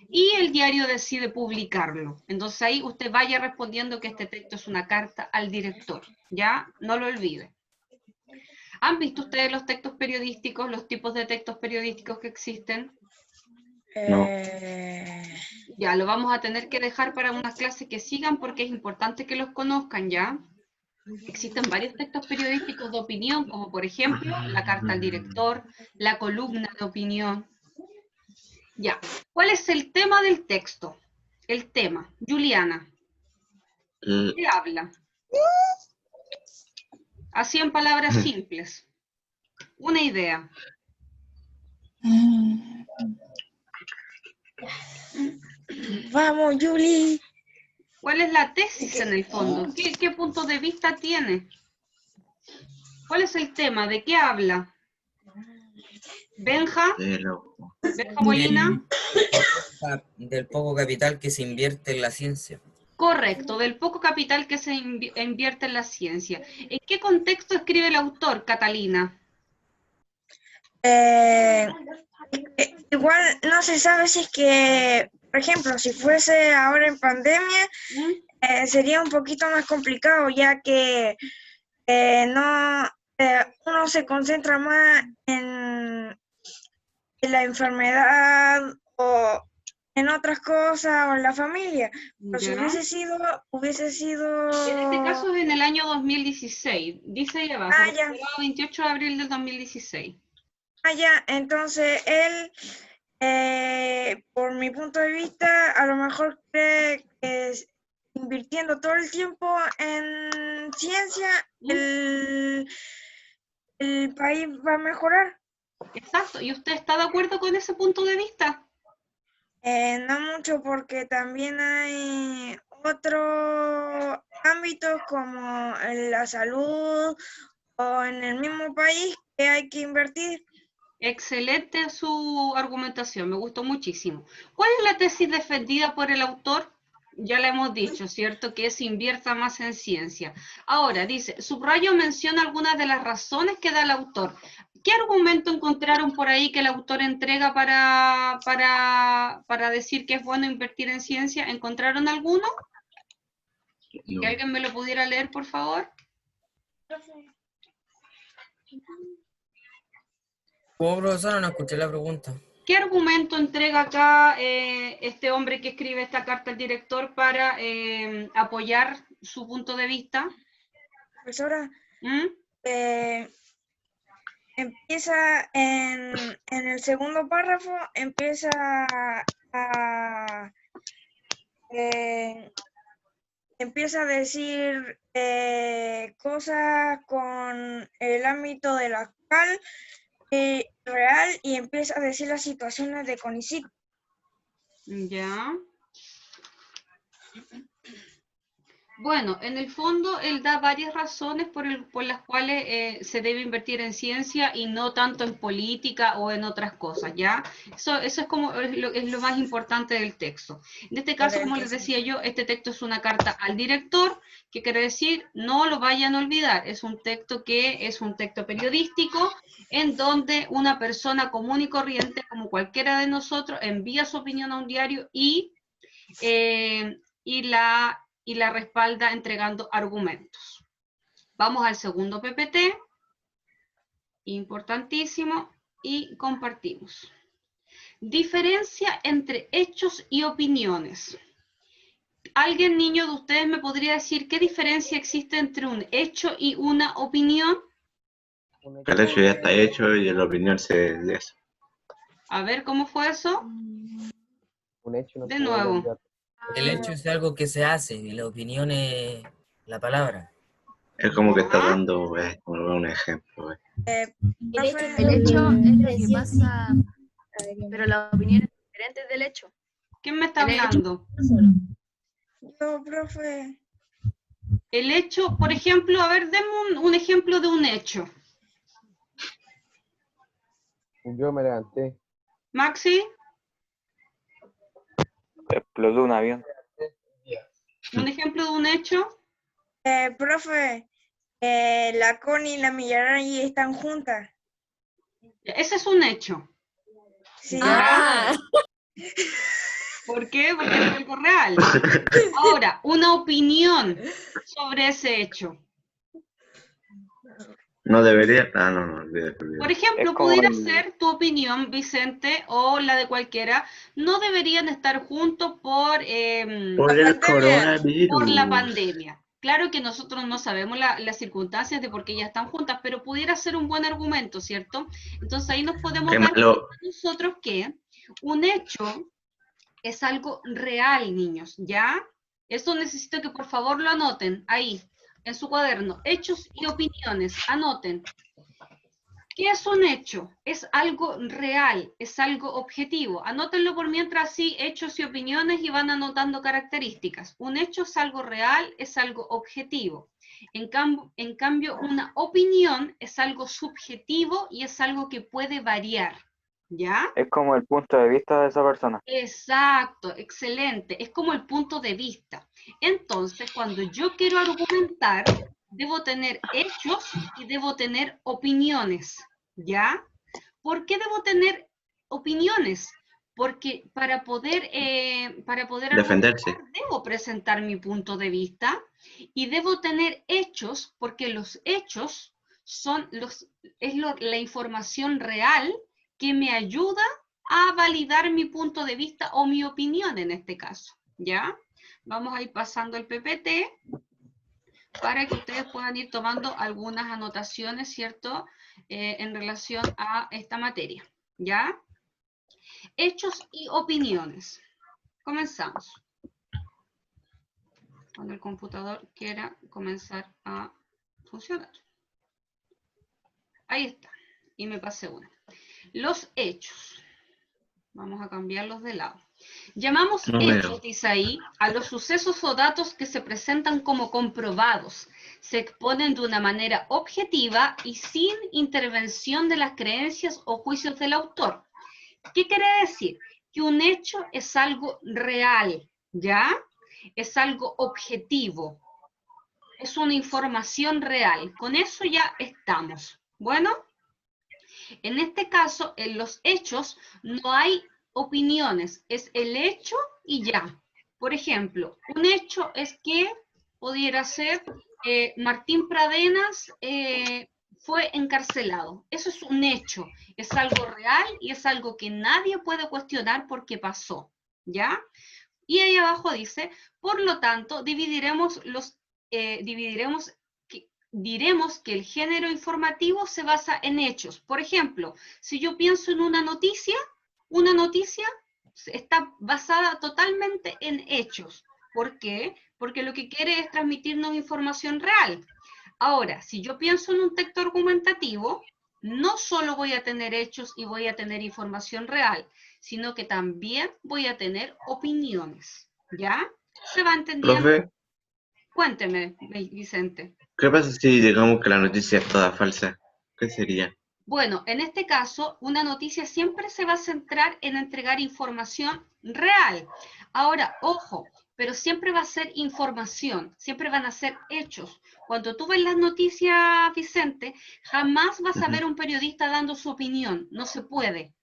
A: y el diario decide publicarlo. Entonces ahí usted vaya respondiendo que este texto es una carta al director, ¿ya? No lo olvide. ¿Han visto ustedes los textos periodísticos, los tipos de textos periodísticos que existen?
D: No.
A: Ya, lo vamos a tener que dejar para unas clases que sigan porque es importante que los conozcan, ¿ya? Existen varios textos periodísticos de opinión, como por ejemplo la carta al director, la columna de opinión. Ya, ¿cuál es el tema del texto? El tema, Juliana. ¿Qué habla? Así en palabras simples. Una idea.
C: Vamos, Julie.
A: ¿Cuál es la tesis en el fondo? ¿Qué punto de vista tiene? ¿Cuál es el tema? ¿De qué habla? ¿Benja? ¿Benja Molina?
B: Del poco capital que se invierte en la ciencia.
A: Correcto, del poco capital que se invierte en la ciencia. ¿En qué contexto escribe el autor, Catalina?
C: Igual no se sabe si es que, por ejemplo, si fuese ahora en pandemia, sería un poquito más complicado, ya que uno se concentra más en la enfermedad o en otras cosas o en la familia. Pero si
A: ¿Ya?
C: hubiese sido...
A: En este caso es en el año 2016. Dice ahí abajo,
C: Ah, ya.
A: recuperado 28 de abril del 2016.
C: Ah, ya, entonces él, por mi punto de vista, a lo mejor cree que invirtiendo todo el tiempo en ciencia, el país va a mejorar.
A: Exacto. ¿Y usted está de acuerdo con ese punto de vista?
C: No mucho, porque también hay otros ámbitos como en la salud o en el mismo país que hay que invertir.
A: Excelente su argumentación, me gustó muchísimo. ¿Cuál es la tesis defendida por el autor? Ya la hemos dicho, ¿cierto? Que se invierta más en ciencia. Ahora, dice, subrayo menciona algunas de las razones que da el autor. ¿Qué argumento encontraron por ahí que el autor entrega para decir que es bueno invertir en ciencia? ¿Encontraron alguno?
D: No.
A: ¿Que alguien me lo pudiera leer, por favor?
B: ¿Cómo, profesora? No escuché la pregunta.
A: ¿Qué argumento entrega acá este hombre que escribe esta carta al director para apoyar su punto de vista?
C: Profesora,
A: ¿Mm?
C: empieza en el segundo párrafo, empieza a decir cosas con el ámbito de la cual real y empieza a decir las situaciones de CONICYT.
A: Ya. Bueno, en el fondo él da varias razones por las cuales se debe invertir en ciencia y no tanto en política o en otras cosas, ¿ya? Eso es como es lo más importante del texto. En este caso, como les decía yo, este texto es una carta al director, que quiere decir no lo vayan a olvidar. Es un texto que es un texto periodístico en donde una persona común y corriente, como cualquiera de nosotros, envía su opinión a un diario y la respalda entregando argumentos. Vamos al segundo PPT, importantísimo, y compartimos. Diferencia entre hechos y opiniones. ¿Alguien, niño de ustedes, me podría decir qué diferencia existe entre un hecho y una opinión?
D: El hecho ya está hecho y la opinión se eso.
A: A ver, ¿cómo fue eso?
F: Un hecho no
A: De
F: se puede
A: nuevo.
F: olvidar.
B: El hecho es algo que se hace y la opinión es la palabra.
D: Es como que está dando como un ejemplo.
E: El hecho
L: El hecho es lo que
E: es
L: pasa, pero la opinión es diferente del hecho.
A: ¿Quién me está
L: El hecho-
A: hablando?
C: Yo, profe.
A: El hecho, por ejemplo, a ver, denme un ejemplo de un hecho.
F: Yo me levanté.
A: Maxi,
J: Explotó un avión.
A: un ejemplo de un hecho.
C: Profe, la Connie y la Millaray están juntas.
A: Ese es un hecho.
C: Sí.
E: Ah,
A: ¿Por qué? Porque es algo real. Ahora, una opinión sobre ese hecho.
D: No debería. No, olvídate.
A: Por ejemplo,
J: Es como
A: pudiera
J: el-
A: ser tu opinión, Vicente, o la de cualquiera. No deberían estar juntos por
D: el coronavirus.
A: por la pandemia. Claro que nosotros no sabemos las circunstancias de por qué ellas están juntas, pero pudiera ser un buen argumento, ¿cierto? Entonces ahí nos podemos
D: Qué
A: dar
D: malo.
A: cuenta nosotros que un hecho es algo real, niños, ¿ya? Eso necesito que por favor lo anoten ahí, en su cuaderno. Hechos y opiniones, anoten. ¿Qué es un hecho? Es algo real, es algo objetivo. Anótenlo por mientras sí, hechos y opiniones, y van anotando características. Un hecho es algo real, es algo objetivo. En cambio, una opinión es algo subjetivo y es algo que puede variar. ¿Ya?
J: Es como el punto de vista de esa persona.
A: Exacto, excelente. Es como el punto de vista. Entonces, cuando yo quiero argumentar, debo tener hechos y debo tener opiniones, ¿ya? ¿Por qué debo tener opiniones? Porque para poder
D: Defenderse.
A: argumentar, debo presentar mi punto de vista y debo tener hechos, porque los hechos son la información real que me ayuda a validar mi punto de vista o mi opinión en este caso, ¿ya? Vamos a ir pasando el PPT para que ustedes puedan ir tomando algunas anotaciones, ¿cierto? En relación a esta materia, ¿ya? Hechos y opiniones. Comenzamos. Cuando el computador quiera comenzar a funcionar. Ahí está. Y me pasé una. Los hechos. Vamos a cambiarlos de lado. Llamamos hechos, dice ahí, a los sucesos o datos que se presentan como comprobados. Se exponen de una manera objetiva y sin intervención de las creencias o juicios del autor. ¿Qué quiere decir? Que un hecho es algo real, ¿ya? Es algo objetivo. Es una información real. Con eso ya estamos. Bueno, en este caso, en los hechos no hay opiniones. Es el hecho y ya. Por ejemplo, un hecho es que pudiera ser Martín Pradenas fue encarcelado. Eso es un hecho. Es algo real y es algo que nadie puede cuestionar porque pasó. ¿Ya? Y ahí abajo dice, por lo tanto, diremos que el género informativo se basa en hechos. Por ejemplo, si yo pienso en una noticia está basada totalmente en hechos. ¿Por qué? Porque lo que quiere es transmitirnos información real. Ahora, si yo pienso en un texto argumentativo, no solo voy a tener hechos y voy a tener información real, sino que también voy a tener opiniones. ¿Ya? ¿Se va entendiendo?
D: Profe,
A: Cuénteme, Vicente.
D: ¿qué pasa si digamos que la noticia es toda falsa? ¿Qué sería?
A: Bueno, en este caso, una noticia siempre se va a centrar en entregar información real. Ahora, ojo, pero siempre va a ser información, siempre van a ser hechos. Cuando tú ves las noticias, Vicente, jamás vas a ver un periodista dando su opinión, no se puede.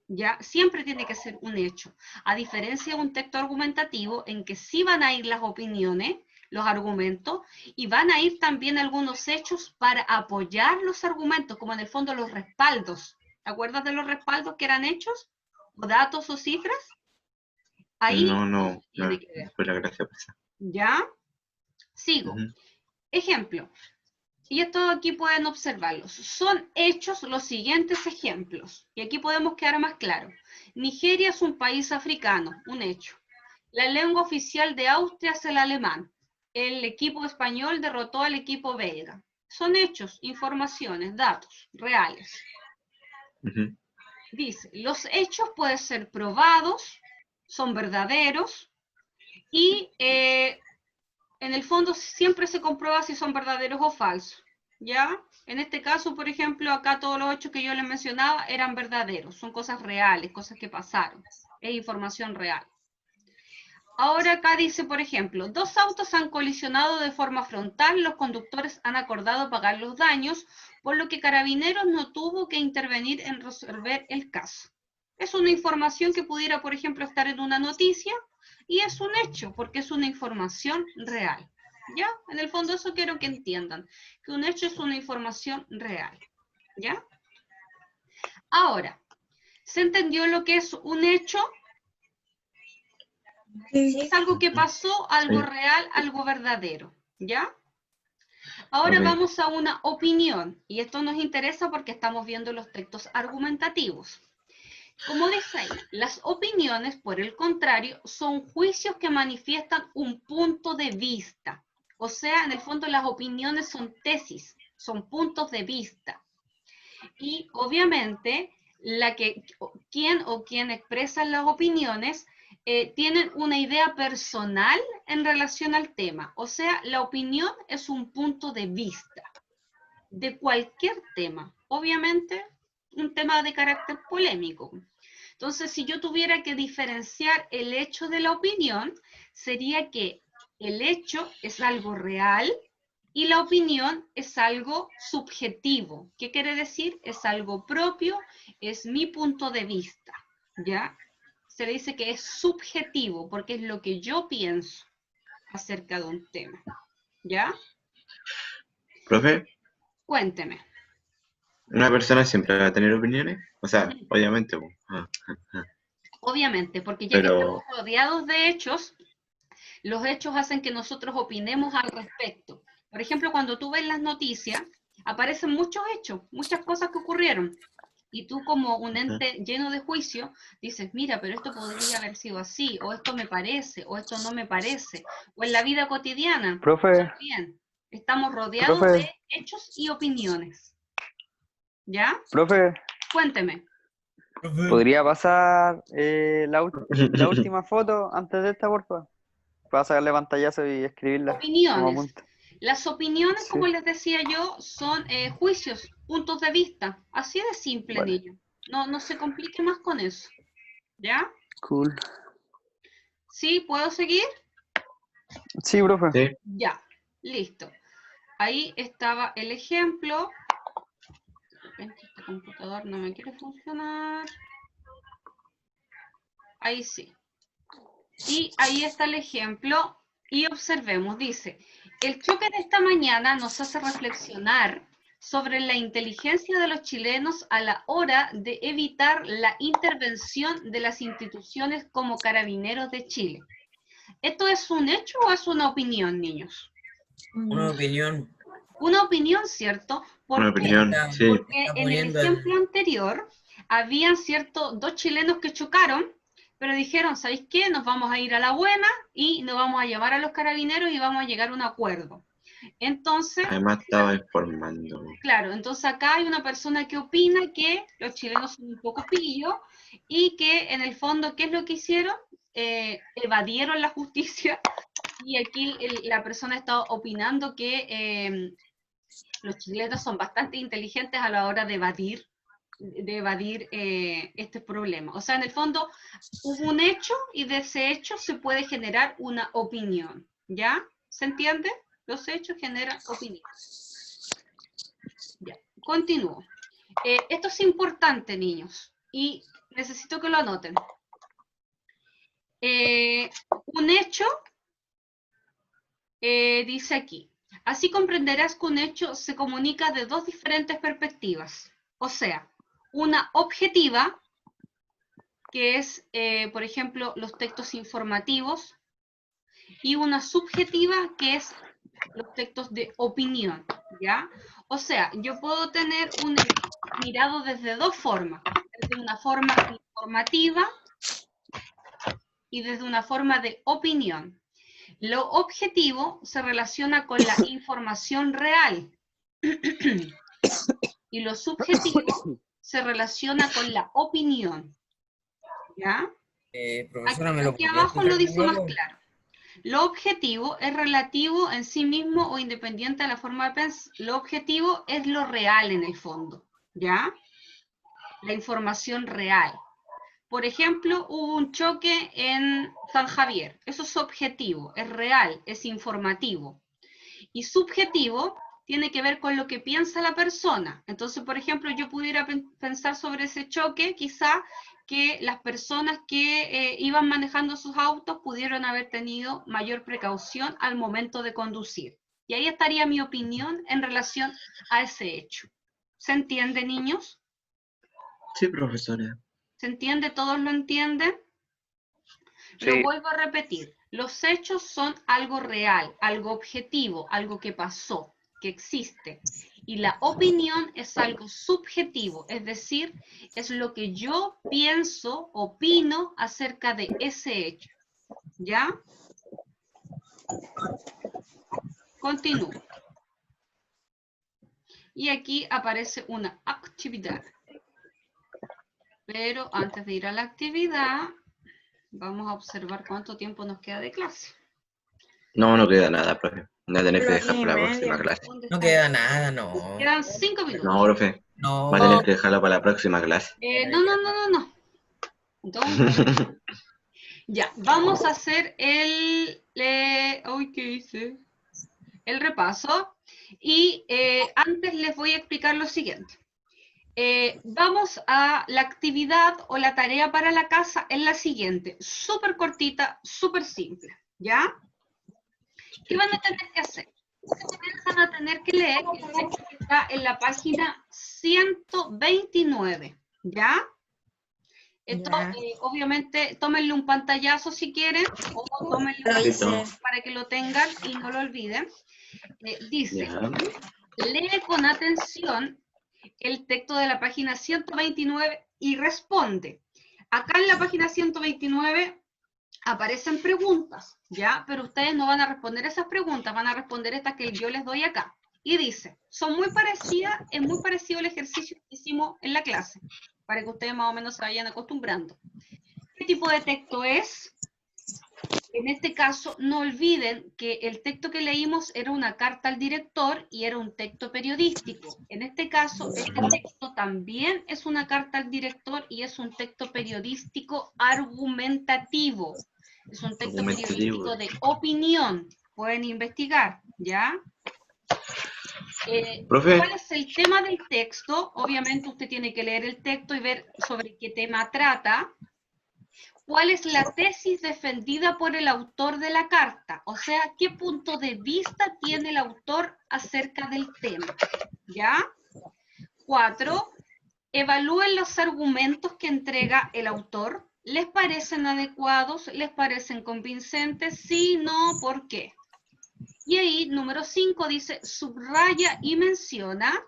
A: ¿Ya? Siempre tiene que ser un hecho. A diferencia de un texto argumentativo en que sí van a ir las opiniones, los argumentos, y van a ir también algunos hechos para apoyar los argumentos, como en el fondo los respaldos. ¿Te acuerdas de los respaldos que eran hechos? ¿O datos o cifras? Ahí
D: No,
A: tiene que ver.
D: fue la gracia pasada.
A: ¿Ya? Sigo. Ejemplo. Y esto aquí pueden observarlos. Son hechos los siguientes ejemplos. Y aquí podemos quedar más claro. Nigeria es un país africano, un hecho. La lengua oficial de Austria es el alemán. El equipo español derrotó al equipo belga. Son hechos, informaciones, datos reales. Dice, los hechos pueden ser probados, son verdaderos y en el fondo siempre se comprueba si son verdaderos o falsos, ¿ya? En este caso, por ejemplo, acá todos los hechos que yo les mencionaba eran verdaderos, son cosas reales, cosas que pasaron, es información real. Ahora acá dice, por ejemplo, 2 autos han colisionado de forma frontal, los conductores han acordado pagar los daños, por lo que Carabineros no tuvo que intervenir en resolver el caso. Es una información que pudiera, por ejemplo, estar en una noticia, y es un hecho, porque es una información real. ¿Ya? En el fondo eso quiero que entiendan, que un hecho es una información real. ¿Ya? Ahora, ¿se entendió lo que es un hecho? Es algo que pasó, algo real, algo verdadero. ¿Ya? Ahora vamos a una opinión, y esto nos interesa porque estamos viendo los textos argumentativos. Como dice ahí, las opiniones, por el contrario, son juicios que manifiestan un punto de vista. O sea, en el fondo las opiniones son tesis, son puntos de vista. Y obviamente, quien expresa las opiniones tienen una idea personal en relación al tema. O sea, la opinión es un punto de vista de cualquier tema. Obviamente, un tema de carácter polémico. Entonces, si yo tuviera que diferenciar el hecho de la opinión, sería que el hecho es algo real y la opinión es algo subjetivo. ¿Qué quiere decir? Es algo propio, es mi punto de vista, ¿ya? Se le dice que es subjetivo porque es lo que yo pienso acerca de un tema, ¿ya?
D: ¿Profe?
A: Cuénteme.
D: Una persona siempre va a tener opiniones, o sea, obviamente, po.
A: Obviamente, porque ya que
D: Pero,
A: estamos rodeados de hechos, los hechos hacen que nosotros opinemos al respecto. Por ejemplo, cuando tú ves las noticias, aparecen muchos hechos, muchas cosas que ocurrieron. Y tú como un ente lleno de juicio, dices, mira, pero esto podría haber sido así, o esto me parece, o esto no me parece. O en la vida cotidiana,
I: Profe,
A: también, estamos rodeados de
I: profe,
A: hechos y opiniones. ¿Ya?
I: profe,
A: Cuénteme.
I: ¿podría pasar la última foto antes de esta, porfa? Para sacarle pantallazo y escribirla como
A: Opiniones.
I: apunte.
A: Las opiniones,
I: Sí.
A: como les decía yo, son juicios, puntos de vista. Así de simple,
I: Vale.
A: niño. No se complique más con eso. ¿Ya?
I: Cool.
A: ¿Sí? ¿Puedo seguir?
I: Sí, profe.
D: sí,
A: Ya. Listo. Ahí estaba el ejemplo. Este computador no me quiere funcionar. Ahí sí. Y ahí está el ejemplo. Y observemos, dice, el choque de esta mañana nos hace reflexionar sobre la inteligencia de los chilenos a la hora de evitar la intervención de las instituciones como Carabineros de Chile. ¿Esto es un hecho o es una opinión, niños?
B: Una opinión.
A: Una opinión, ¿cierto? ¿Por
D: una
A: qué?
D: opinión, sí.
A: Porque
B: Está
A: en el
B: poniendo
A: ejemplo anterior, habían, ¿cierto?, dos chilenos que chocaron, pero dijeron, ¿sabéis qué? Nos vamos a ir a la buena y nos vamos a llevar a los carabineros y vamos a llegar a un acuerdo. Entonces,
D: Además estaba informando.
A: claro, entonces acá hay una persona que opina que los chilenos son un poco pillos y que en el fondo, ¿qué es lo que hicieron? Evadieron la justicia y aquí la persona está opinando que los chilenos son bastante inteligentes a la hora de evadir este problema. O sea, en el fondo hubo un hecho y de ese hecho se puede generar una opinión. ¿Ya? ¿Se entiende? Los hechos generan opinión. Ya, continúo. Esto es importante, niños, y necesito que lo anoten. Un hecho, dice aquí, así comprenderás que un hecho se comunica de dos diferentes perspectivas. O sea, una objetiva, que es, por ejemplo, los textos informativos, y una subjetiva, que es los textos de opinión, ¿ya? O sea, yo puedo tener un hecho mirado desde dos formas, desde una forma informativa y desde una forma de opinión. Lo objetivo se relaciona con la información real y lo subjetivo se relaciona con la opinión, ¿ya?
B: Profesora, ¿me lo
A: Aquí
B: podría
A: abajo
B: explicar
A: lo
B: de
A: dice más
B: nuevo?
A: claro. Lo objetivo es relativo en sí mismo o independiente de la forma de pensar. Lo objetivo es lo real en el fondo, ¿ya? La información real. Por ejemplo, hubo un choque en San Javier. Eso es objetivo, es real, es informativo. Y subjetivo tiene que ver con lo que piensa la persona. Entonces, por ejemplo, yo pudiera pensar sobre ese choque, quizá que las personas que iban manejando sus autos pudieron haber tenido mayor precaución al momento de conducir. Y ahí estaría mi opinión en relación a ese hecho. ¿Se entiende, niños?
D: Sí, profesora.
A: ¿Se entiende? ¿Todos lo entienden?
J: Sí.
A: Lo vuelvo a repetir. Los hechos son algo real, algo objetivo, algo que pasó, que existe. Y la opinión es algo subjetivo, es decir, es lo que yo pienso, opino acerca de ese hecho. ¿Ya? Continúo. Y aquí aparece una actividad. Pero antes de ir a la actividad, vamos a observar cuánto tiempo nos queda de clase.
D: No queda nada, profe. Voy a tener que
C: Pero
D: dejar
C: sí,
D: para la
C: media.
D: próxima clase.
B: No queda nada, no.
A: Quedan 5 minutos.
D: No, profe.
B: No.
D: Va a tener que dejarlo para la próxima clase.
A: No. Don't worry. Ya, vamos a hacer el repaso. Y antes les voy a explicar lo siguiente. Vamos a la actividad o la tarea para la casa es la siguiente. Súper cortita, súper simple. ¿Ya? ¿Qué van a tener que hacer? Ustedes van a tener que leer el texto que está en la página 129, ¿ya? Esto, obviamente, tómenle un pantallazo si quieren, o tómenle una foto para que lo tengan y no lo olviden. Dice, lee con atención el texto de la página 129 y responde. Acá en la página 129 aparecen preguntas, ¿ya? Pero ustedes no van a responder esas preguntas, van a responder estas que yo les doy acá. Y dice, son muy parecidas, es muy parecido el ejercicio que hicimos en la clase, para que ustedes más o menos se vayan acostumbrando. ¿Qué tipo de texto es? En este caso, no olviden que el texto que leímos era una carta al director y era un texto periodístico. En este caso, este texto también es una carta al director y es un texto periodístico argumentativo. Es un texto periodístico de opinión. Pueden investigar, ¿ya?
D: Profe.
A: ¿Cuál es el tema del texto? Obviamente usted tiene que leer el texto y ver sobre qué tema trata. ¿Cuál es la tesis defendida por el autor de la carta? O sea, ¿qué punto de vista tiene el autor acerca del tema? ¿Ya? 4. Evalúen los argumentos que entrega el autor. ¿Les parecen adecuados? ¿Les parecen convincentes? Sí, no, ¿por qué? Y ahí, número 5 dice, subraya y menciona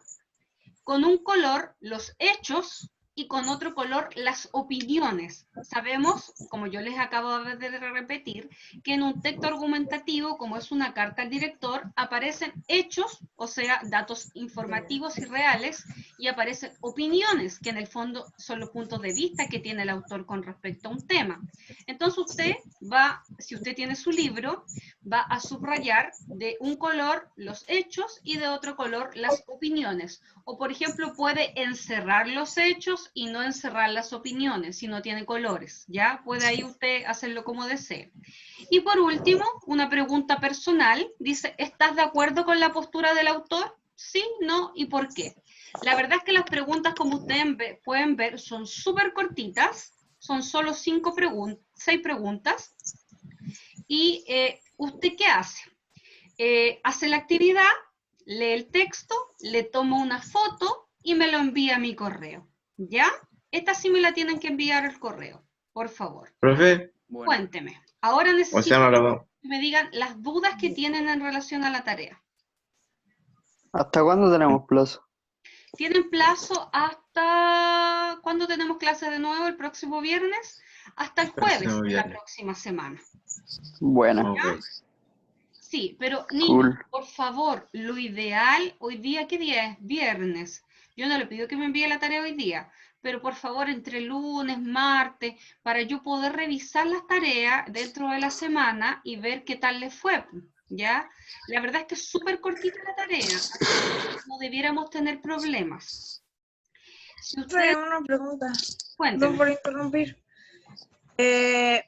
A: con un color los hechos y con otro color las opiniones. Sabemos, como yo les acabo de repetir, que en un texto argumentativo, como es una carta al director, aparecen hechos, o sea, datos informativos y reales, y aparecen opiniones, que en el fondo son los puntos de vista que tiene el autor con respecto a un tema. Entonces usted va, si usted tiene su libro, va a subrayar de un color los hechos y de otro color las opiniones. O por ejemplo puede encerrar los hechos y no encerrar las opiniones si no tiene colores, ¿ya? Puede ahí usted hacerlo como desee. Y por último, una pregunta personal, dice, ¿estás de acuerdo con la postura del autor? Sí, no, ¿y por qué? La verdad es que las preguntas, como ustedes pueden ver, son súper cortitas, son solo 6 preguntas. Y ¿usted qué hace? Hace la actividad, lee el texto, le toma una foto y me lo envía a mi correo. ¿Ya? Esta sí me la tienen que enviar al correo, por favor.
D: Profe.
A: Cuénteme. Ahora necesito
D: O sea, no lo...
A: que me digan las dudas que tienen en relación a la tarea.
I: ¿Hasta cuándo tenemos plazo?
A: Tienen plazo hasta... ¿Cuándo tenemos clase de nuevo? ¿El próximo viernes? Hasta el jueves de la próxima semana.
I: Buena.
A: ¿Ya? Sí, pero niños, por favor, lo ideal, hoy día, ¿qué día es? Viernes. Yo no le pido que me envíe la tarea hoy día, pero por favor, entre lunes, martes, para yo poder revisar las tareas dentro de la semana y ver qué tal les fue, ¿ya? La verdad es que es súper cortita la tarea, así que no debiéramos tener problemas. Si usted...
C: Una pregunta.
A: Cuénteme.
C: Perdón por interrumpir.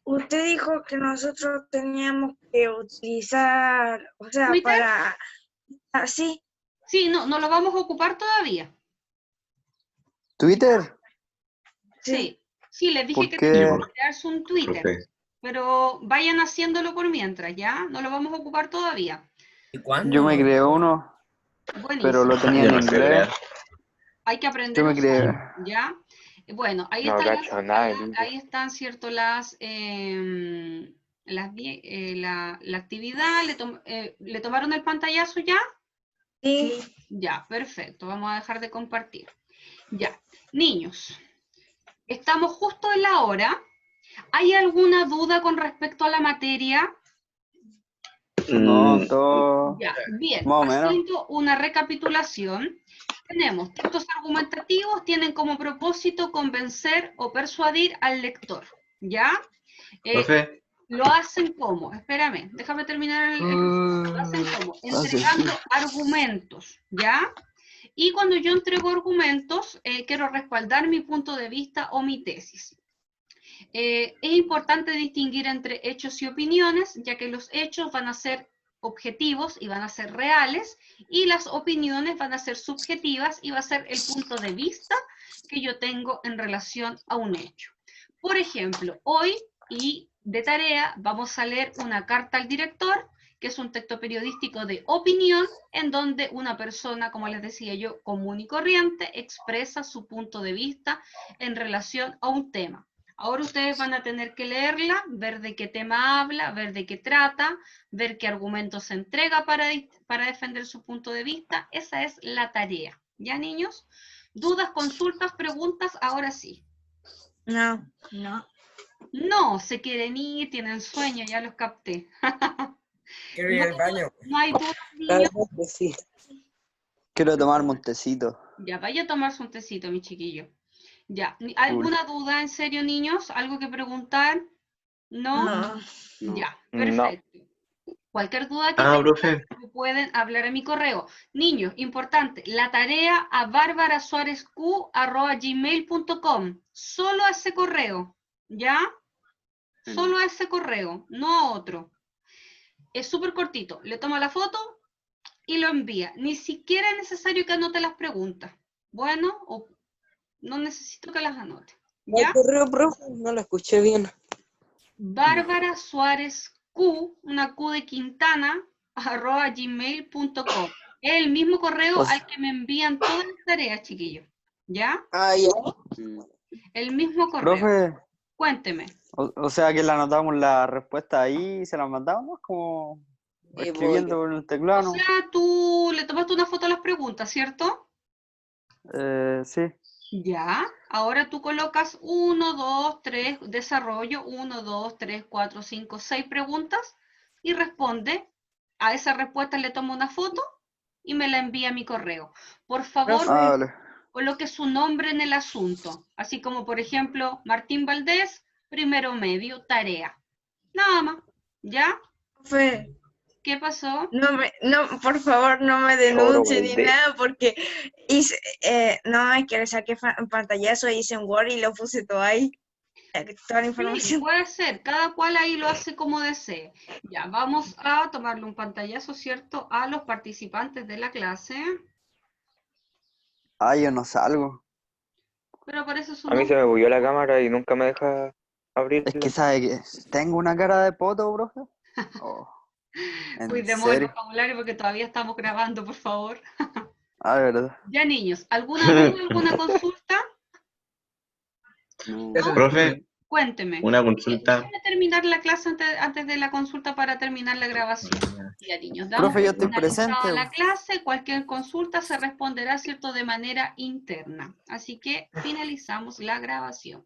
C: Usted dijo que nosotros teníamos que utilizar, o sea,
A: ¿Twitter?
C: para... ¿sí?
A: Sí, no lo vamos a ocupar todavía.
I: ¿Twitter?
A: Sí, les dije que
I: qué?
A: tenían que crearse un Twitter,
D: Okay.
A: pero vayan haciéndolo por mientras, ¿ya? No lo vamos a ocupar todavía.
B: ¿Y cuándo?
I: Yo me creé uno,
A: Buenísimo.
I: pero lo tenía en inglés.
A: Hay que aprender
I: Yo me
A: a
I: creé.
A: usar, ¿ya? Bueno, ahí
J: No
A: están,
J: cacho nada, Elisa.
A: ahí están, ¿cierto? La actividad, ¿le tomaron el pantallazo ya?
C: Sí.
A: Ya, perfecto, vamos a dejar de compartir. Ya, niños, estamos justo en la hora. ¿Hay alguna duda con respecto a la materia?
I: No, todo.
A: Ya, bien,
I: Más o menos.
A: haciendo una recapitulación, tenemos textos argumentativos, tienen como propósito convencer o persuadir al lector, ¿ya?
D: Profe.
A: Lo hacen como, espérame, déjame terminar el ejercicio. Lo hacen como, entregando argumentos, ¿ya? Y cuando yo entrego argumentos, quiero respaldar mi punto de vista o mi tesis. Es importante distinguir entre hechos y opiniones, ya que los hechos van a ser objetivos y van a ser reales, y las opiniones van a ser subjetivas y va a ser el punto de vista que yo tengo en relación a un hecho. Por ejemplo, hoy y de tarea vamos a leer una carta al director que es un texto periodístico de opinión en donde una persona, como les decía yo, común y corriente, expresa su punto de vista en relación a un tema. Ahora ustedes van a tener que leerla, ver de qué tema habla, ver de qué trata, ver qué argumentos se entrega para defender su punto de vista. Esa es la tarea. ¿Ya, niños? ¿Dudas, consultas, preguntas? Ahora sí.
C: No.
A: No, se quieren ir, tienen sueño, ya los capté.
B: Quiero ir al baño.
A: No hay dudas, niños.
B: Sí.
I: Quiero tomar montecito.
A: Ya, vaya a tomarse un tecito, mi chiquillo. Ya, ¿alguna duda en serio, niños? ¿Algo que preguntar? ¿No? Ya, perfecto. Cualquier duda que tengan,
D: profe.
A: me pueden hablar a mi correo. Niños, importante, la tarea a barbarasuarezq@gmail.com. Solo a ese correo, ¿ya? Solo a ese correo, no a otro. Es súper cortito. Le toma la foto y lo envía. Ni siquiera es necesario que anote las preguntas. Bueno, o no necesito que las anote. ¿Ya?
B: correo, profe? No lo escuché bien.
A: Bárbara Suárez Q, una Q de Quintana, @gmail.com. Es el mismo correo al que me envían todas las tareas, chiquillos. ¿Ya?
B: Ah, ya.
A: El mismo correo.
I: Profe,
A: Cuénteme.
I: o sea que le anotamos la respuesta ahí y se la mandamos como escribiendo por el teclado.
A: O sea, tú le tomaste una foto a las preguntas, ¿cierto?
I: Sí.
A: Ya, ahora tú colocas 1, 2, 3, desarrollo, 1, 2, 3, 4, 5, 6 preguntas y responde. A esa respuesta le tomo una foto y me la envía a mi correo. Por favor,
I: Vale.
A: coloque su nombre en el asunto. Así como, por ejemplo, Martín Valdés, primero medio, tarea. Nada más, ¿ya?
C: Profe,
A: ¿Qué pasó?
C: no, por favor, no me denuncie ni nada porque hice, no, es que le saqué un pantallazo, hice un Word y lo puse todo ahí. Toda la
A: Sí,
C: información.
A: puede ser, cada cual ahí lo hace como desee. Ya, vamos a tomarle un pantallazo, ¿cierto? A los participantes de la clase.
I: Yo no salgo.
A: Pero aparece su
J: A mí se
A: nombre.
J: me bugueó la cámara y nunca me deja abrir.
I: Es que sabe que tengo una cara de poto, profe. ¿En
A: Cuidemos el
I: serio?
A: vocabulario porque todavía estamos grabando, por favor.
I: Verdad.
A: Ya, niños, ¿alguna duda, alguna consulta? ¿No?
D: Profe,
A: Cuénteme.
D: una consulta.
A: Déjame terminar la clase antes de la consulta para terminar la grabación. Ya, niños, damos
I: Profe, yo
A: por
I: estoy
A: finalizada
I: presente.
A: la clase. Cualquier consulta se responderá, ¿cierto?, de manera interna. Así que finalizamos la grabación.